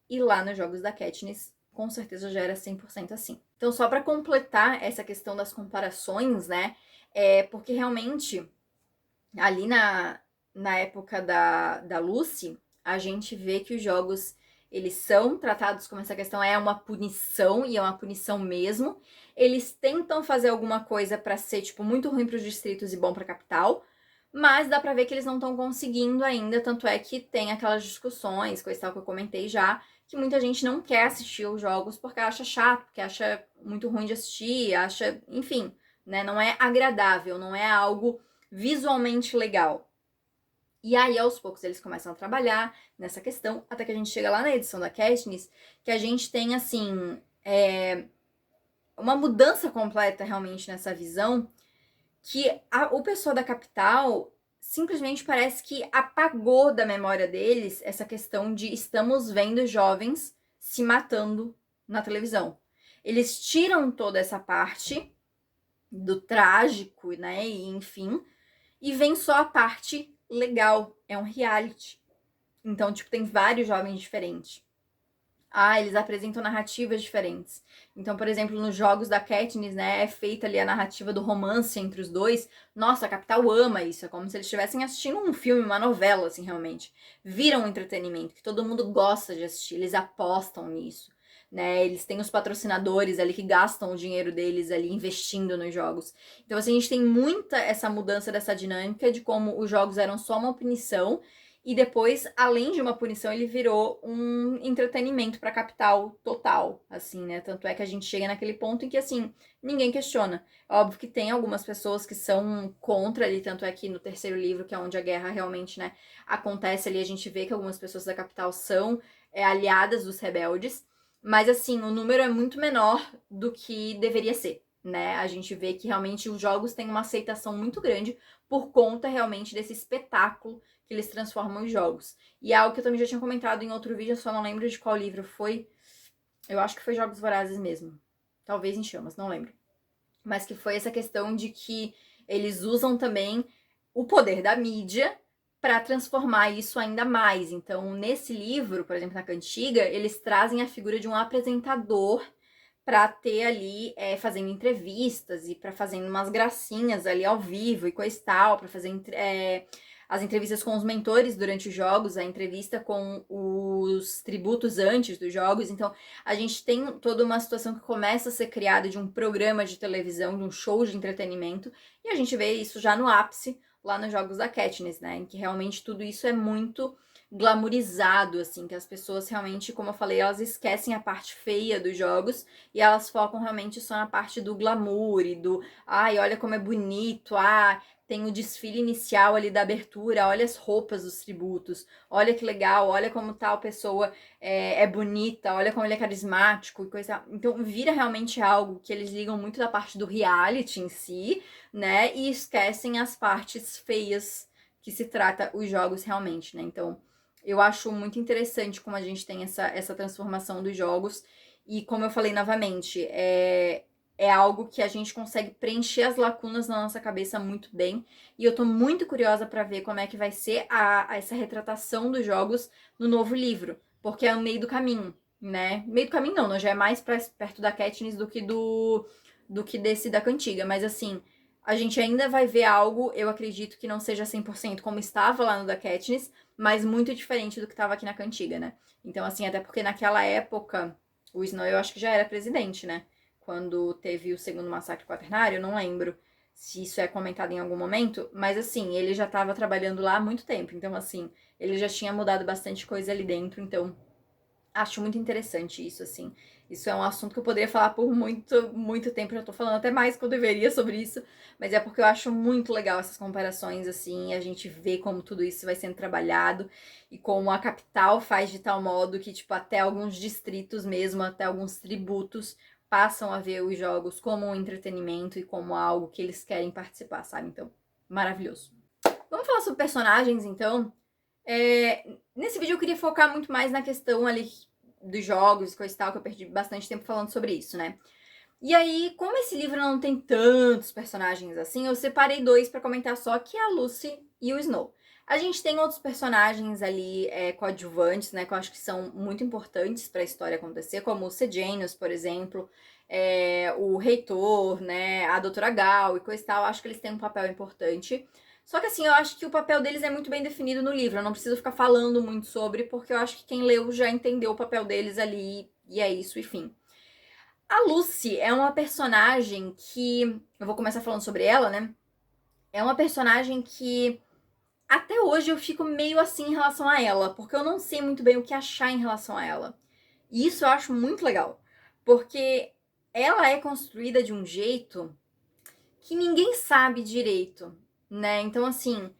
e lá nos jogos da Katniss com certeza já era 100% assim. Então, só para completar essa questão das comparações, né, porque realmente ali na época da Lucy, a gente vê que os jogos eles são tratados como essa questão é uma punição e é uma punição mesmo. Eles tentam fazer alguma coisa para ser tipo muito ruim para os distritos e bom para a capital, mas dá para ver que eles não estão conseguindo ainda, tanto é que tem aquelas discussões, coisa tal que eu comentei já, que muita gente não quer assistir os jogos porque acha chato, porque acha muito ruim de assistir, acha, enfim, né, não é agradável, não é algo visualmente legal. E aí, aos poucos, eles começam a trabalhar nessa questão, até que a gente chega lá na edição da Katniss, que a gente tem, assim, uma mudança completa, realmente, nessa visão, que o pessoal da capital simplesmente parece que apagou da memória deles essa questão de estamos vendo jovens se matando na televisão. Eles tiram toda essa parte do trágico, né, e enfim, e vem só a parte legal, é um reality. Então, tipo, tem vários jovens diferentes. Eles apresentam narrativas diferentes. Então, por exemplo, nos jogos da Katniss, né, é feita ali a narrativa do romance entre os dois. Nossa, a capital ama isso. É como se eles estivessem assistindo um filme, uma novela, assim, realmente. Viram um entretenimento que todo mundo gosta de assistir. Eles apostam nisso, né? Eles têm os patrocinadores ali que gastam o dinheiro deles ali investindo nos jogos. Então, assim, a gente tem muita essa mudança dessa dinâmica de como os jogos eram só uma punição e depois, além de uma punição, ele virou um entretenimento pra capital total, assim, né? Tanto é que a gente chega naquele ponto em que, assim, ninguém questiona. Óbvio que tem algumas pessoas que são contra ali, tanto é que no terceiro livro, que é onde a guerra realmente, né, acontece ali, a gente vê que algumas pessoas da capital são aliadas dos rebeldes, mas, assim, o número é muito menor do que deveria ser, né? A gente vê que realmente os jogos têm uma aceitação muito grande por conta realmente desse espetáculo que eles transformam em jogos. E é algo que eu também já tinha comentado em outro vídeo, eu só não lembro de qual livro foi. Eu acho que foi Jogos Vorazes mesmo. Talvez em Chamas, não lembro. Mas que foi essa questão de que eles usam também o poder da mídia para transformar isso ainda mais. Então, nesse livro, por exemplo, na Cantiga, eles trazem a figura de um apresentador para ter ali fazendo entrevistas e para fazendo umas gracinhas ali ao vivo e coisa e tal, para fazer as entrevistas com os mentores durante os jogos, a entrevista com os tributos antes dos jogos. Então, a gente tem toda uma situação que começa a ser criada de um programa de televisão, de um show de entretenimento, e a gente vê isso já no ápice lá nos jogos da Katniss, né? Em que realmente tudo isso é muito glamourizado, assim, que as pessoas realmente, como eu falei, elas esquecem a parte feia dos jogos e elas focam realmente só na parte do glamour e do, ai, olha como é bonito, tem o desfile inicial ali da abertura, olha as roupas dos tributos, olha que legal, olha como tal pessoa é bonita, olha como ele é carismático e coisa. Então vira realmente algo que eles ligam muito da parte do reality em si, né? E esquecem as partes feias que se trata os jogos realmente, né? Então eu acho muito interessante como a gente tem essa transformação dos jogos. E como eu falei novamente, é algo que a gente consegue preencher as lacunas na nossa cabeça muito bem. E eu tô muito curiosa para ver como é que vai ser essa retratação dos jogos no novo livro. Porque é no meio do caminho, né? Meio do caminho não, já é mais perto da Katniss do que desse da Cantiga. Mas assim, a gente ainda vai ver algo, eu acredito que não seja 100% como estava lá no da Katniss, mas muito diferente do que estava aqui na Cantiga, né? Então assim, até porque naquela época, o Snow eu acho que já era presidente, né? Quando teve o segundo massacre quaternário, eu não lembro se isso é comentado em algum momento, mas assim, ele já estava trabalhando lá há muito tempo, então assim, ele já tinha mudado bastante coisa ali dentro, então acho muito interessante isso, assim. Isso é um assunto que eu poderia falar por muito, muito tempo, já tô falando até mais que eu deveria sobre isso, mas é porque eu acho muito legal essas comparações, assim, a gente vê como tudo isso vai sendo trabalhado e como a capital faz de tal modo que, tipo, até alguns distritos mesmo, até alguns tributos passam a ver os jogos como um entretenimento e como algo que eles querem participar, sabe? Então, maravilhoso. Vamos falar sobre personagens, então? Nesse vídeo eu queria focar muito mais na questão ali dos jogos e coisa e tal, que eu perdi bastante tempo falando sobre isso, né? E aí, como esse livro não tem tantos personagens assim, eu separei dois pra comentar só, que é a Lucy e o Snow. A gente tem outros personagens ali coadjuvantes, né, que eu acho que são muito importantes pra história acontecer, como o Sejanus, por exemplo, o Reitor, né, a Doutora Gal e coisa e tal, acho que eles têm um papel importante. Só que assim, eu acho que o papel deles é muito bem definido no livro, eu não preciso ficar falando muito sobre, porque eu acho que quem leu já entendeu o papel deles ali, e é isso, enfim. A Lucy é uma personagem que. Eu vou começar falando sobre ela, né? É uma personagem que até hoje eu fico meio assim em relação a ela, porque eu não sei muito bem o que achar em relação a ela. E isso eu acho muito legal, porque ela é construída de um jeito que ninguém sabe direito, né? Então, assim,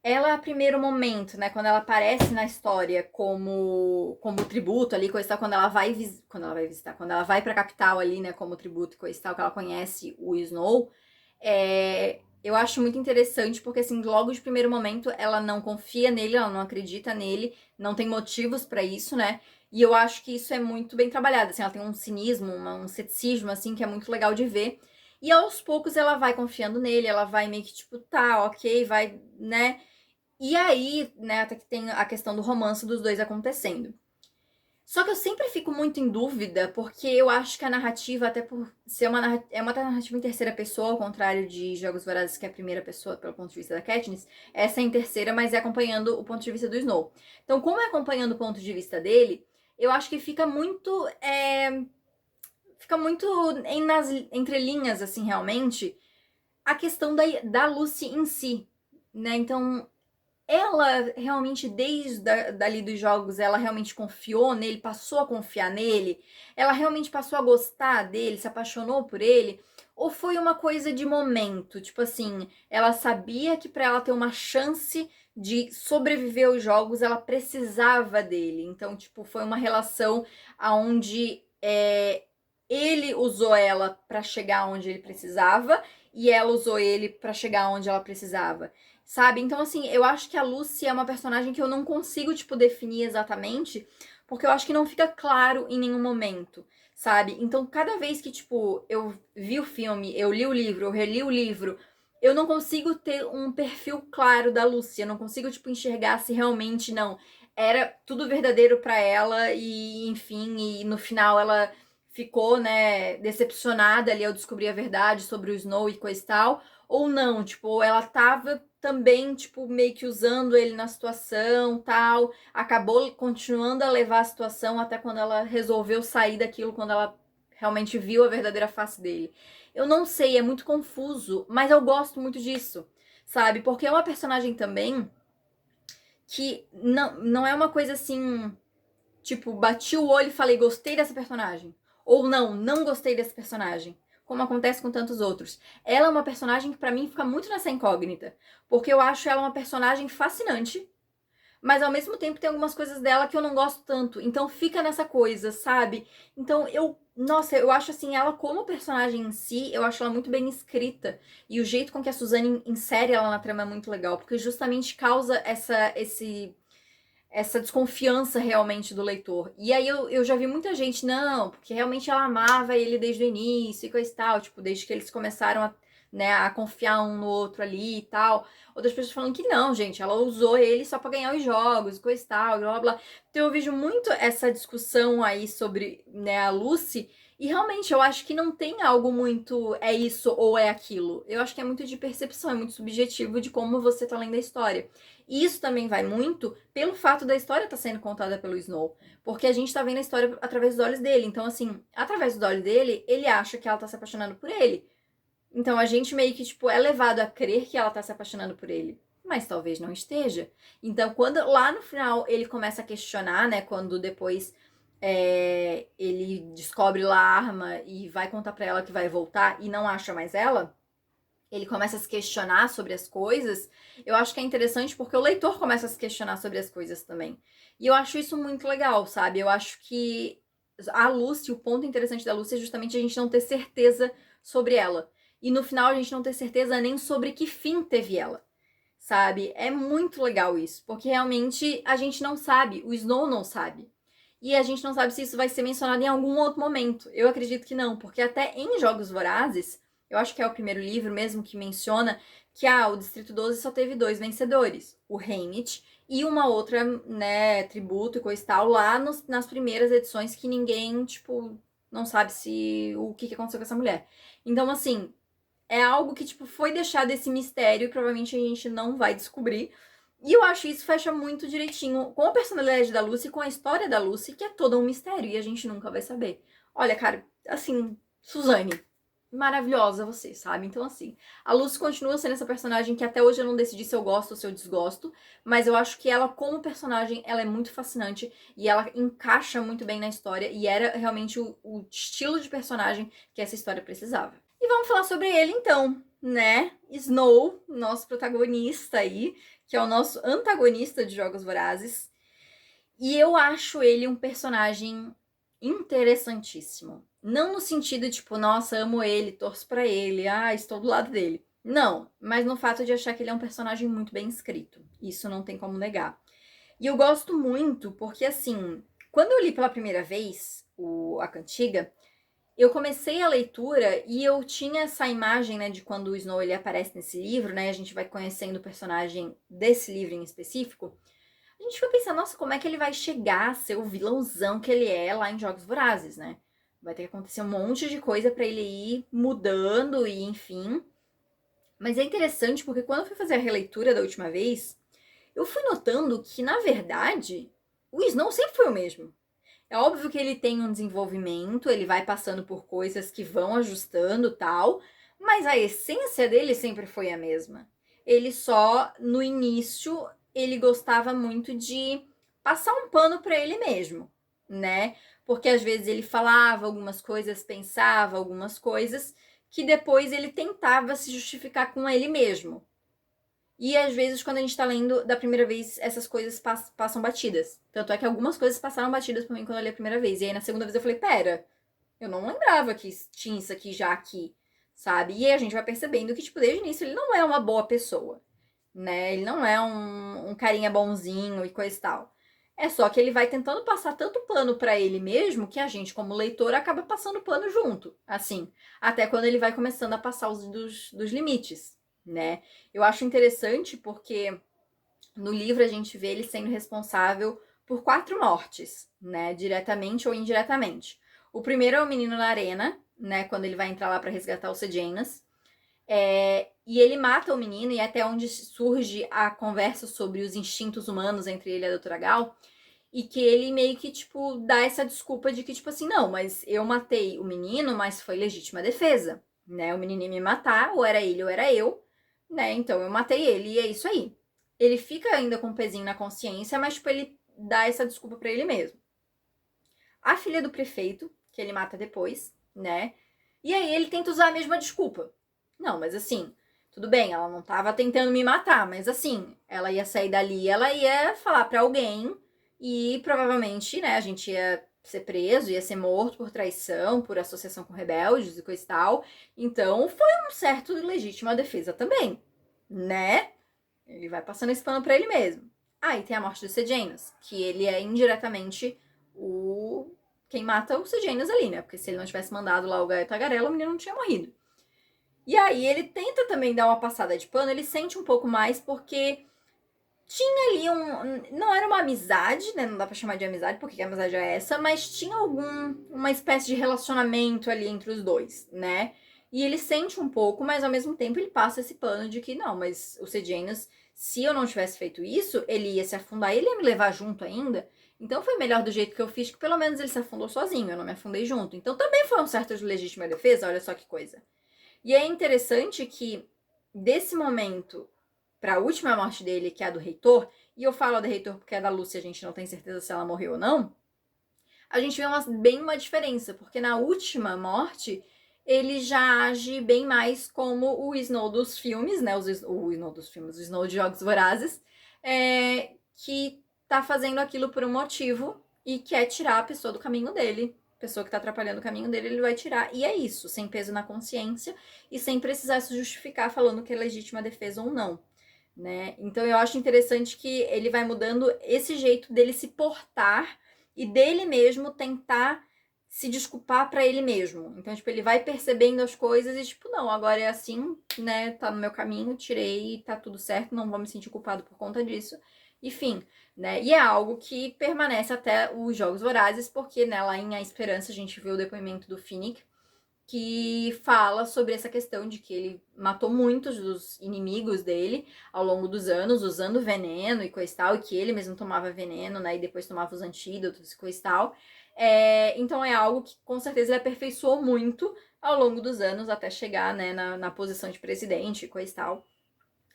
ela, a primeiro momento, né, quando ela aparece na história como tributo ali, coisa e tal, quando ela vai pra capital ali, né, como tributo, coisa e tal, que ela conhece o Snow, eu acho muito interessante, porque assim, logo de primeiro momento, ela não confia nele, ela não acredita nele, não tem motivos pra isso, né, e eu acho que isso é muito bem trabalhado, assim, ela tem um cinismo, um ceticismo, assim, que é muito legal de ver, e aos poucos ela vai confiando nele, ela vai meio que tipo, tá, ok, vai, né, e aí, né, até que tem a questão do romance dos dois acontecendo. Só que eu sempre fico muito em dúvida, porque eu acho que a narrativa, até por ser é uma narrativa em terceira pessoa, ao contrário de Jogos Vorazes, que é a primeira pessoa, pelo ponto de vista da Katniss, essa é em terceira, mas é acompanhando o ponto de vista do Snow. Então, como é acompanhando o ponto de vista dele, eu acho que fica muito. Fica muito nas entrelinhas, assim, realmente, a questão da Lucy em si, né? Então, ela realmente, dali dos jogos, ela realmente confiou nele, passou a confiar nele? Ela realmente passou a gostar dele, se apaixonou por ele? Ou foi uma coisa de momento? Tipo assim, ela sabia que para ela ter uma chance de sobreviver aos jogos, ela precisava dele. Então, tipo, foi uma relação aonde ele usou ela para chegar onde ele precisava e ela usou ele para chegar onde ela precisava. Sabe? Então, assim, eu acho que a Lucy é uma personagem que eu não consigo, tipo, definir exatamente, porque eu acho que não fica claro em nenhum momento, sabe? Então, cada vez que, tipo, eu vi o filme, eu li o livro, eu reli o livro, eu não consigo ter um perfil claro da Lucy, eu não consigo, tipo, enxergar se realmente, não, era tudo verdadeiro pra ela e, enfim, e no final ela ficou, né, decepcionada ali ao descobrir a verdade sobre o Snow e coisa e tal, ou não, tipo, ela tava também, tipo, meio que usando ele na situação, tal, acabou continuando a levar a situação até quando ela resolveu sair daquilo, quando ela realmente viu a verdadeira face dele. Eu não sei, é muito confuso, mas eu gosto muito disso. sabe? Porque é uma personagem também que não é uma coisa assim, tipo, bati o olho e falei, gostei dessa personagem. Ou não gostei desse personagem. Como acontece com tantos outros. Ela é uma personagem que pra mim fica muito nessa incógnita. Porque eu acho ela uma personagem fascinante, mas ao mesmo tempo tem algumas coisas dela que eu não gosto tanto. Então fica nessa coisa, sabe? Então nossa, eu acho assim, ela como personagem em si, eu acho ela muito bem escrita. E o jeito com que a Suzane insere ela na trama é muito legal, porque justamente causa essa desconfiança realmente do leitor. E aí eu já vi muita gente, não, porque realmente ela amava ele desde o início e coisa e tal, tipo, desde que eles começaram a, né, a confiar um no outro ali e tal. Outras pessoas falando que não, gente, ela usou ele só pra ganhar os jogos, coisa e tal, blá blá blá. Então eu vejo muito essa discussão aí sobre, né, a Lucy. E realmente eu acho que não tem algo muito é isso ou é aquilo. Eu acho que é muito de percepção, é muito subjetivo de como você tá lendo a história. E isso também vai muito pelo fato da história estar sendo contada pelo Snow. Porque a gente tá vendo a história através dos olhos dele. Então, assim, através dos olhos dele, ele acha que ela tá se apaixonando por ele. Então a gente meio que, tipo, é levado a crer que ela tá se apaixonando por ele. Mas talvez não esteja. Então, quando lá no final ele começa a questionar, né? Quando depois ele descobre lá a arma e vai contar pra ela que vai voltar e não acha mais ela, ele começa a se questionar sobre as coisas, eu acho que é interessante porque o leitor começa a se questionar sobre as coisas também. E eu acho isso muito legal, sabe? Eu acho que a Lucy, o ponto interessante da Lucy é justamente a gente não ter certeza sobre ela. E no final a gente não ter certeza nem sobre que fim teve ela, sabe? É muito legal isso, porque realmente a gente não sabe, o Snow não sabe. E a gente não sabe se isso vai ser mencionado em algum outro momento. Eu acredito que não, porque até em Jogos Vorazes, eu acho que é o primeiro livro mesmo que menciona que o Distrito 12 só teve 2 vencedores, o Haymitch e uma outra, né, tributo e coisa e tal, lá nas primeiras edições que ninguém, tipo, não sabe se o que aconteceu com essa mulher. Então, assim, é algo que, tipo, foi deixado esse mistério e provavelmente a gente não vai descobrir. E eu acho isso fecha muito direitinho com a personalidade da Lucy e com a história da Lucy, que é todo um mistério e a gente nunca vai saber. Olha, cara, assim, Suzane, maravilhosa você, sabe? Então, assim, a Lucy continua sendo essa personagem que até hoje eu não decidi se eu gosto ou se eu desgosto, mas eu acho que ela, como personagem, ela é muito fascinante e ela encaixa muito bem na história e era realmente o estilo de personagem que essa história precisava. E vamos falar sobre ele então, né? Snow, nosso protagonista aí, que é o nosso antagonista de Jogos Vorazes. E eu acho ele um personagem interessantíssimo. Não no sentido tipo, nossa, amo ele, torço pra ele, estou do lado dele. Não, mas no fato de achar que ele é um personagem muito bem escrito. Isso não tem como negar. E eu gosto muito porque, assim, quando eu li pela primeira vez a Cantiga, eu comecei a leitura e eu tinha essa imagem, né, de quando o Snow ele aparece nesse livro, né, a gente vai conhecendo o personagem desse livro em específico. A gente fica pensando, nossa, como é que ele vai chegar a ser o vilãozão que ele é lá em Jogos Vorazes, né? Vai ter que acontecer um monte de coisa para ele ir mudando e enfim. Mas é interessante porque quando eu fui fazer a releitura da última vez, eu fui notando que, na verdade, o Snow sempre foi o mesmo. É óbvio que ele tem um desenvolvimento, ele vai passando por coisas que vão ajustando tal, mas a essência dele sempre foi a mesma. Ele só, no início, ele gostava muito de passar um pano para ele mesmo, né? Porque às vezes ele falava algumas coisas, pensava algumas coisas, que depois ele tentava se justificar com ele mesmo. E às vezes, quando a gente tá lendo da primeira vez, essas coisas passam batidas. Tanto é que algumas coisas passaram batidas por mim quando eu li a primeira vez. E aí na segunda vez eu falei, pera, eu não lembrava que tinha isso aqui já aqui, sabe? E aí a gente vai percebendo que, tipo, desde o início ele não é uma boa pessoa, né? Ele não é um carinha bonzinho e coisa e tal. É só que ele vai tentando passar tanto pano pra ele mesmo que a gente, como leitor, acaba passando pano junto. Assim, até quando ele vai começando a passar dos limites, né? Eu acho interessante porque no livro a gente vê ele sendo responsável por 4 mortes, né? Diretamente ou indiretamente. O primeiro é o menino na arena, né? Quando ele vai entrar lá pra resgatar o Sejanas. E ele mata o menino, e é até onde surge a conversa sobre os instintos humanos entre ele e a doutora Gal. E que ele meio que, tipo, dá essa desculpa de que, tipo assim, não, mas eu matei o menino, mas foi legítima defesa, né? O menino ia me matar, ou era ele ou era eu, né? Então eu matei ele e é isso aí. Ele fica ainda com um pezinho na consciência, mas, tipo, ele dá essa desculpa pra ele mesmo. A filha do prefeito, que ele mata depois, né? E aí ele tenta usar a mesma desculpa. Não, mas assim, tudo bem, ela não tava tentando me matar, mas assim, ela ia sair dali, ela ia falar pra alguém e provavelmente, né, a gente ia ser preso, ia ser morto por traição, por associação com rebeldes e coisa e tal. Então foi um certo legítima defesa também, né? Ele vai passando esse pano pra ele mesmo. Ah, e tem a morte do Sejanus, que ele é indiretamente o quem mata o Sejanus ali, né? Porque se ele não tivesse mandado lá o Gaio Tagarela, o menino não tinha morrido. E aí ele tenta também dar uma passada de pano, ele sente um pouco mais porque tinha ali não era uma amizade, né? Não dá pra chamar de amizade, porque que amizade é essa, mas tinha uma espécie de relacionamento ali entre os dois, né? E ele sente um pouco, mas ao mesmo tempo ele passa esse pano de que não, mas o Sejanus, se eu não tivesse feito isso, ele ia se afundar, ele ia me levar junto ainda. Então foi melhor do jeito que eu fiz, que pelo menos ele se afundou sozinho, eu não me afundei junto. Então também foi um certo de legítima defesa, olha só que coisa. E é interessante que desse momento para a última morte dele, que é a do reitor, e eu falo a do reitor porque a da Lúcia a gente não tem certeza se ela morreu ou não, a gente vê bem uma diferença, porque na última morte ele já age bem mais como o Snow dos filmes, né? O Snow dos filmes, o Snow de Jogos Vorazes, que tá fazendo aquilo por um motivo e quer tirar a pessoa do caminho dele. A pessoa que tá atrapalhando o caminho dele, ele vai tirar. E é isso, sem peso na consciência e sem precisar se justificar falando que é legítima defesa ou não. Né? Então eu acho interessante que ele vai mudando esse jeito dele se portar e dele mesmo tentar se desculpar para ele mesmo. Então, tipo, ele vai percebendo as coisas e tipo, não, agora é assim, né? Tá no meu caminho, tirei, tá tudo certo, não vou me sentir culpado por conta disso. Enfim, né? E é algo que permanece até os Jogos Vorazes, porque né, lá em A Esperança a gente viu o depoimento do Finnick, que fala sobre essa questão de que ele matou muitos dos inimigos dele ao longo dos anos, usando veneno e coisa e tal, e que ele mesmo tomava veneno, né, e depois tomava os antídotos e coisa e tal. Então é algo que com certeza ele aperfeiçoou muito ao longo dos anos até chegar, né, na posição de presidente e coisa e tal.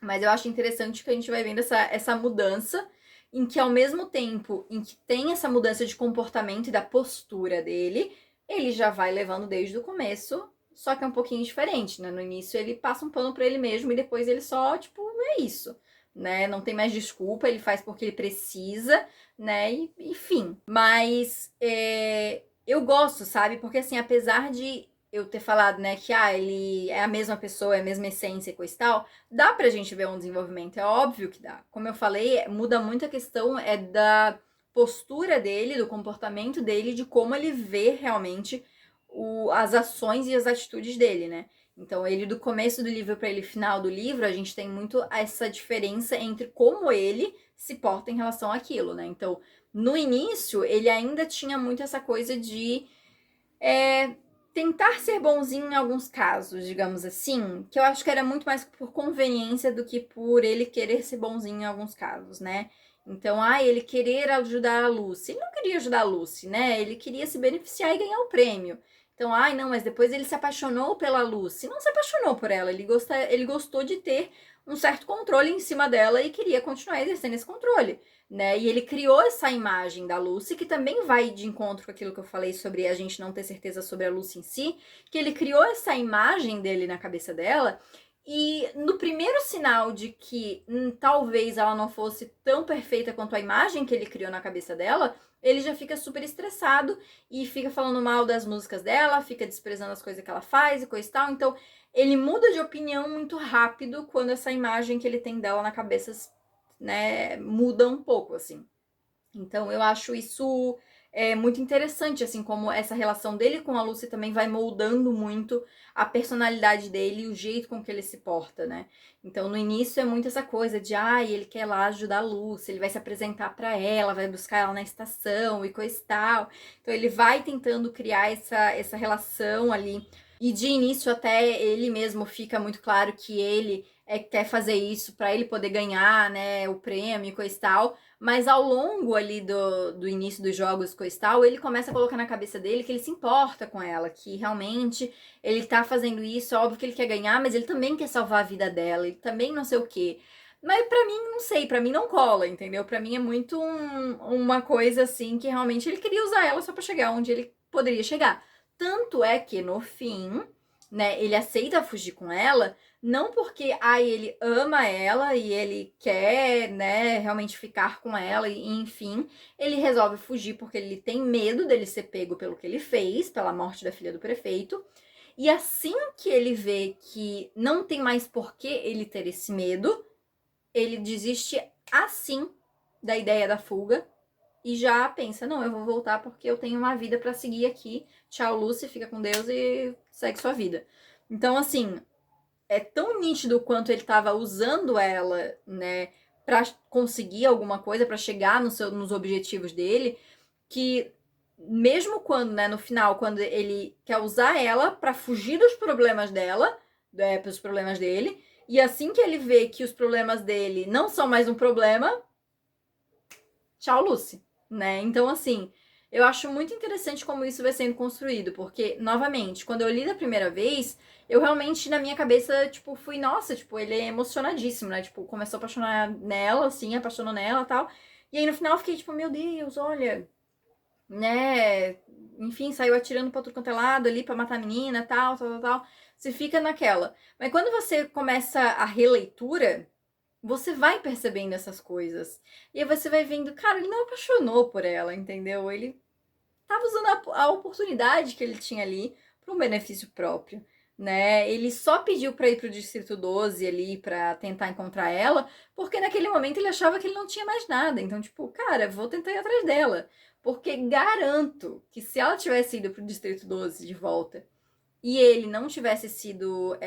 Mas eu acho interessante que a gente vai vendo essa mudança em que ao mesmo tempo em que tem essa mudança de comportamento e da postura dele, ele já vai levando desde o começo, só que é um pouquinho diferente, né? No início ele passa um pano pra ele mesmo e depois ele só, tipo, é isso, né? Não tem mais desculpa, ele faz porque ele precisa, né? E, enfim. Mas eu gosto, sabe? Porque assim, apesar de eu ter falado, né, que ele é a mesma pessoa, é a mesma essência e coisa e tal, dá pra gente ver um desenvolvimento, é óbvio que dá. Como eu falei, muda muito a questão da postura dele, do comportamento dele, de como ele vê realmente as ações e as atitudes dele, né? Então, ele do começo do livro para ele final do livro, a gente tem muito essa diferença entre como ele se porta em relação àquilo, né? Então, no início, ele ainda tinha muito essa coisa de tentar ser bonzinho em alguns casos, digamos assim, que eu acho que era muito mais por conveniência do que por ele querer ser bonzinho em alguns casos, né? Então, ele querer ajudar a Lucy. Ele não queria ajudar a Lucy, né? Ele queria se beneficiar e ganhar o prêmio. Então, não, mas depois ele se apaixonou pela Lucy. Não se apaixonou por ela, ele gostou de ter um certo controle em cima dela e queria continuar exercendo esse controle. Né? E ele criou essa imagem da Lucy, que também vai de encontro com aquilo que eu falei sobre a gente não ter certeza sobre a Lucy em si, que ele criou essa imagem dele na cabeça dela, e no primeiro sinal de que talvez ela não fosse tão perfeita quanto a imagem que ele criou na cabeça dela, ele já fica super estressado e fica falando mal das músicas dela, fica desprezando as coisas que ela faz e coisa e tal. Então, ele muda de opinião muito rápido quando essa imagem que ele tem dela na cabeça, né, muda um pouco, assim. Então, eu acho isso muito interessante, assim, como essa relação dele com a Lucy também vai moldando muito a personalidade dele e o jeito com que ele se porta, né? Então, no início é muito essa coisa de, ele quer lá ajudar a Lucy, ele vai se apresentar para ela, vai buscar ela na estação e coisa e tal. Então, ele vai tentando criar essa relação ali. E de início até ele mesmo fica muito claro que ele quer fazer isso pra ele poder ganhar, né, o prêmio e coisa e tal. Mas ao longo ali do início dos jogos coisa e tal, ele começa a colocar na cabeça dele que ele se importa com ela, que realmente ele tá fazendo isso, é óbvio que ele quer ganhar, mas ele também quer salvar a vida dela, ele também não sei o quê. Mas pra mim, não sei, pra mim não cola, entendeu? Pra mim é muito uma coisa assim que realmente ele queria usar ela só pra chegar onde ele poderia chegar. Tanto é que no fim, né, ele aceita fugir com ela, não porque ele ama ela e ele quer, né, realmente ficar com ela e enfim, ele resolve fugir porque ele tem medo dele ser pego pelo que ele fez, pela morte da filha do prefeito. E assim que ele vê que não tem mais por que ele ter esse medo, ele desiste assim da ideia da fuga e já pensa, não, eu vou voltar porque eu tenho uma vida pra seguir aqui. Tchau, Lucy, fica com Deus e segue sua vida. Então, assim, é tão nítido quanto ele tava usando ela, né, pra conseguir alguma coisa, pra chegar nos objetivos dele, que mesmo quando, né, no final, quando ele quer usar ela pra fugir dos problemas dela, pros problemas dele, e assim que ele vê que os problemas dele não são mais um problema, tchau, Lucy, né? Então, assim, eu acho muito interessante como isso vai sendo construído, porque, novamente, quando eu li da primeira vez, eu realmente, na minha cabeça, tipo, fui, nossa, tipo, ele é emocionadíssimo, né? Tipo, começou a apaixonar nela, assim, apaixonou nela e tal. E aí, no final, eu fiquei, tipo, meu Deus, olha, né? Enfim, saiu atirando pra tudo quanto é lado ali pra matar a menina, tal, tal, tal, tal. Você fica naquela. Mas quando você começa a releitura, você vai percebendo essas coisas. E aí você vai vendo, cara, ele não apaixonou por ela, entendeu? Ele tava usando a oportunidade que ele tinha ali para um benefício próprio, né? Ele só pediu para ir pro Distrito 12 ali para tentar encontrar ela, porque naquele momento ele achava que ele não tinha mais nada. Então, tipo, cara, vou tentar ir atrás dela. Porque garanto que se ela tivesse ido pro Distrito 12 de volta e ele não tivesse sido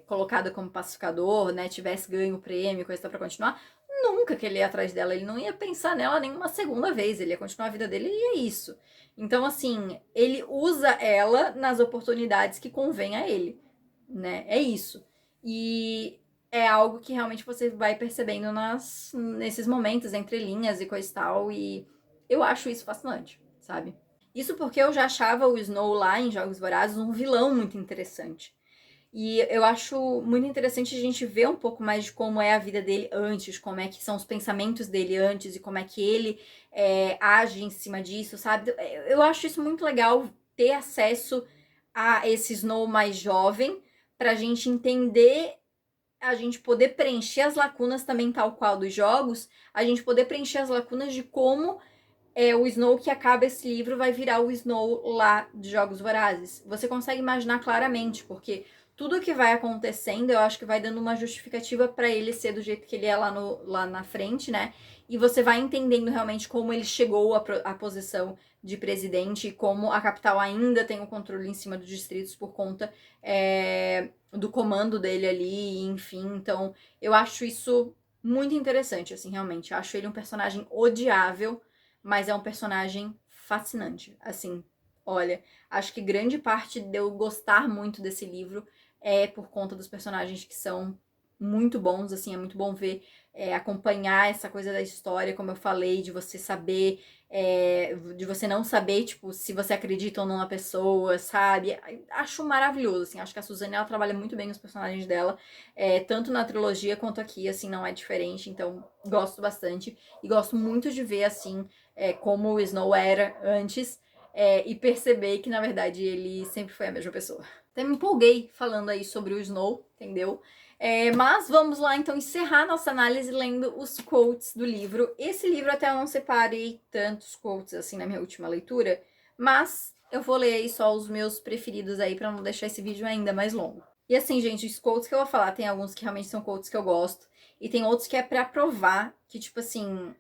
colocado como pacificador, né, tivesse ganho o prêmio, coisa pra continuar, nunca que ele ia atrás dela, ele não ia pensar nela nenhuma segunda vez, ele ia continuar a vida dele e é isso. Então, assim, ele usa ela nas oportunidades que convém a ele, né, é isso. E é algo que realmente você vai percebendo nesses momentos, entre linhas e coisa e tal, e eu acho isso fascinante, sabe? Isso porque eu já achava o Snow lá em Jogos Vorazes um vilão muito interessante. E eu acho muito interessante a gente ver um pouco mais de como é a vida dele antes, como é que são os pensamentos dele antes e como é que ele age em cima disso, sabe? Eu acho isso muito legal ter acesso a esse Snow mais jovem pra gente entender, a gente poder preencher as lacunas também tal qual dos jogos, a gente poder preencher as lacunas de como o Snow que acaba esse livro vai virar o Snow lá de Jogos Vorazes. Você consegue imaginar claramente, porque tudo que vai acontecendo, eu acho que vai dando uma justificativa para ele ser do jeito que ele é lá na frente, né? E você vai entendendo realmente como ele chegou à posição de presidente e como a capital ainda tem o controle em cima dos distritos por conta do comando dele ali, enfim. Então, eu acho isso muito interessante, assim, realmente. Eu acho ele um personagem odiável, mas é um personagem fascinante. Assim, olha, acho que grande parte de eu gostar muito desse livro é por conta dos personagens que são muito bons, assim, é muito bom ver, acompanhar essa coisa da história, como eu falei, de você saber, de você não saber, tipo, se você acredita ou não na pessoa, sabe? Acho maravilhoso, assim, acho que a Suzane, ela trabalha muito bem os personagens dela, tanto na trilogia quanto aqui, assim, não é diferente, então gosto bastante, e gosto muito de ver, assim, como o Snow era antes, e perceber que, na verdade, ele sempre foi a mesma pessoa. Até me empolguei falando aí sobre o Snow, entendeu? Mas vamos lá, então, encerrar nossa análise lendo os quotes do livro. Esse livro até eu não separei tantos quotes, assim, na minha última leitura, mas eu vou ler aí só os meus preferidos aí pra não deixar esse vídeo ainda mais longo. E assim, gente, os quotes que eu vou falar, tem alguns que realmente são quotes que eu gosto, e tem outros que é pra provar que, tipo assim,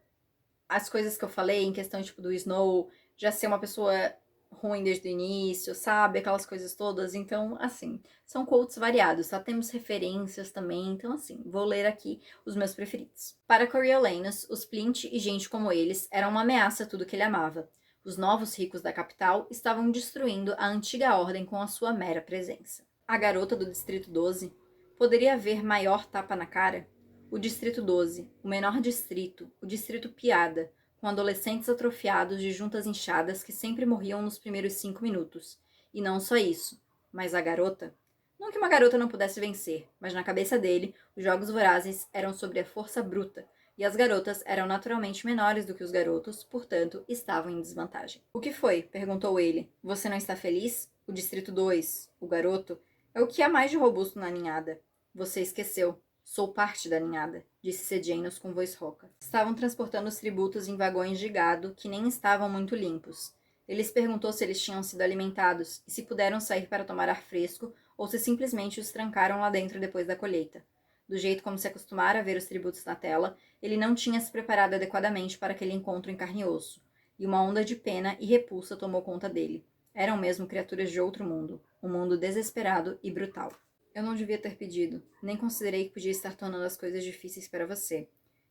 as coisas que eu falei em questão, tipo, do Snow já ser uma pessoa ruim desde o início, sabe? Aquelas coisas todas. Então, assim, são quotes variados, tá? Temos referências também. Então, assim, vou ler aqui os meus preferidos. Para Coriolanus, os Plint e gente como eles eram uma ameaça a tudo que ele amava. Os novos ricos da capital estavam destruindo a antiga ordem com a sua mera presença. A garota do Distrito 12. Poderia haver maior tapa na cara? O Distrito 12, o menor distrito, o Distrito Piada, com adolescentes atrofiados de juntas inchadas que sempre morriam nos primeiros 5 minutos. E não só isso, mas a garota? Não que uma garota não pudesse vencer, mas na cabeça dele, os jogos vorazes eram sobre a força bruta, e as garotas eram naturalmente menores do que os garotos, portanto, estavam em desvantagem. O que foi? Perguntou ele. Você não está feliz? O Distrito 2, o garoto, é o que há mais de robusto na ninhada. Você esqueceu. Sou parte da ninhada, disse Sejanus com voz rouca. Estavam transportando os tributos em vagões de gado que nem estavam muito limpos. Ele lhes perguntou se eles tinham sido alimentados e se puderam sair para tomar ar fresco ou se simplesmente os trancaram lá dentro depois da colheita. Do jeito como se acostumara a ver os tributos na tela, ele não tinha se preparado adequadamente para aquele encontro em carne e osso, e uma onda de pena e repulsa tomou conta dele. Eram mesmo criaturas de outro mundo, um mundo desesperado e brutal. Eu não devia ter pedido, nem considerei que podia estar tornando as coisas difíceis para você.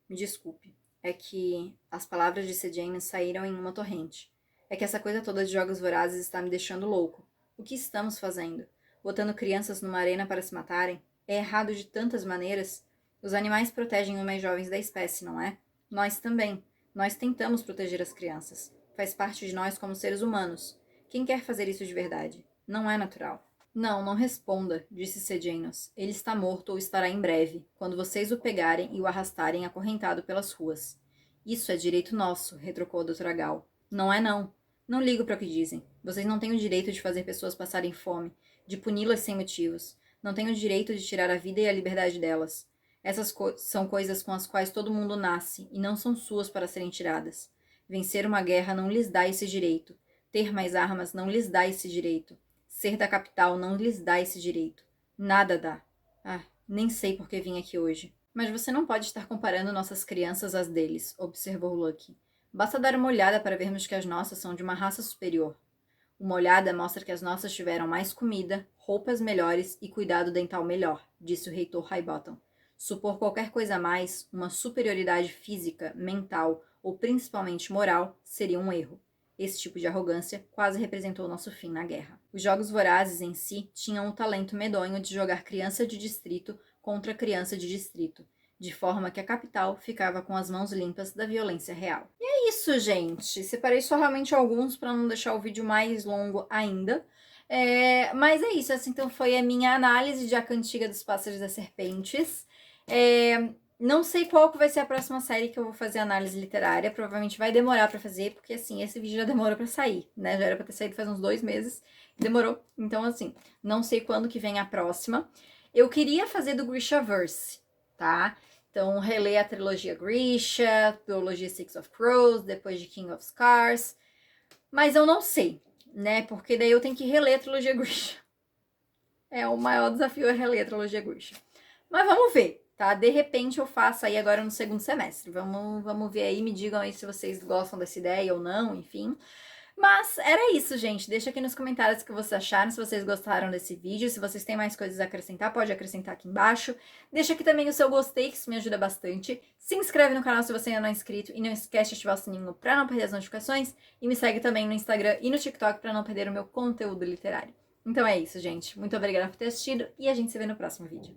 Me desculpe. É que as palavras de Sejanus saíram em uma torrente. É que essa coisa toda de jogos vorazes está me deixando louco. O que estamos fazendo? Botando crianças numa arena para se matarem? É errado de tantas maneiras. Os animais protegem os mais jovens da espécie, não é? Nós também. Nós tentamos proteger as crianças. Faz parte de nós como seres humanos. Quem quer fazer isso de verdade? Não é natural. Não, não responda, disse Sejanus. Ele está morto ou estará em breve, quando vocês o pegarem e o arrastarem acorrentado pelas ruas. Isso é direito nosso, retrucou a doutora Gal. Não é não. Não ligo para o que dizem. Vocês não têm o direito de fazer pessoas passarem fome, de puni-las sem motivos. Não têm o direito de tirar a vida e a liberdade delas. Essas são coisas com as quais todo mundo nasce, e não são suas para serem tiradas. Vencer uma guerra não lhes dá esse direito. Ter mais armas não lhes dá esse direito. Ser da capital não lhes dá esse direito. Nada dá. Ah, nem sei por que vim aqui hoje. Mas você não pode estar comparando nossas crianças às deles, observou Lucky. Basta dar uma olhada para vermos que as nossas são de uma raça superior. Uma olhada mostra que as nossas tiveram mais comida, roupas melhores e cuidado dental melhor, disse o reitor Highbottom. Supor qualquer coisa a mais, uma superioridade física, mental ou principalmente moral, seria um erro. Esse tipo de arrogância quase representou nosso fim na guerra. Os jogos vorazes em si tinham o talento medonho de jogar criança de distrito contra criança de distrito, de forma que a capital ficava com as mãos limpas da violência real. E é isso, gente. Separei só realmente alguns para não deixar o vídeo mais longo ainda. Mas é isso. Essa então foi a minha análise de A Cantiga dos Pássaros e das Serpentes. Não sei qual que vai ser a próxima série que eu vou fazer análise literária. Provavelmente vai demorar pra fazer, porque assim, esse vídeo já demorou pra sair, né? Já era pra ter saído faz uns 2 meses. Demorou. Então, assim, não sei quando que vem a próxima. Eu queria fazer do Grishaverse, tá? Então, reler a trilogia Grisha, trilogia Six of Crows, depois de King of Scars. Mas eu não sei, né? Porque daí eu tenho que reler a trilogia Grisha. O maior desafio é reler a trilogia Grisha. Mas vamos ver. Tá? De repente eu faço aí agora no segundo semestre. Vamos ver aí, me digam aí se vocês gostam dessa ideia ou não, enfim. Mas era isso, gente. Deixa aqui nos comentários o que vocês acharam, se vocês gostaram desse vídeo. Se vocês têm mais coisas a acrescentar, pode acrescentar aqui embaixo. Deixa aqui também o seu gostei, que isso me ajuda bastante. Se inscreve no canal se você ainda não é inscrito e não esquece de ativar o sininho para não perder as notificações. E me segue também no Instagram e no TikTok para não perder o meu conteúdo literário. Então é isso, gente. Muito obrigada por ter assistido e a gente se vê no próximo vídeo.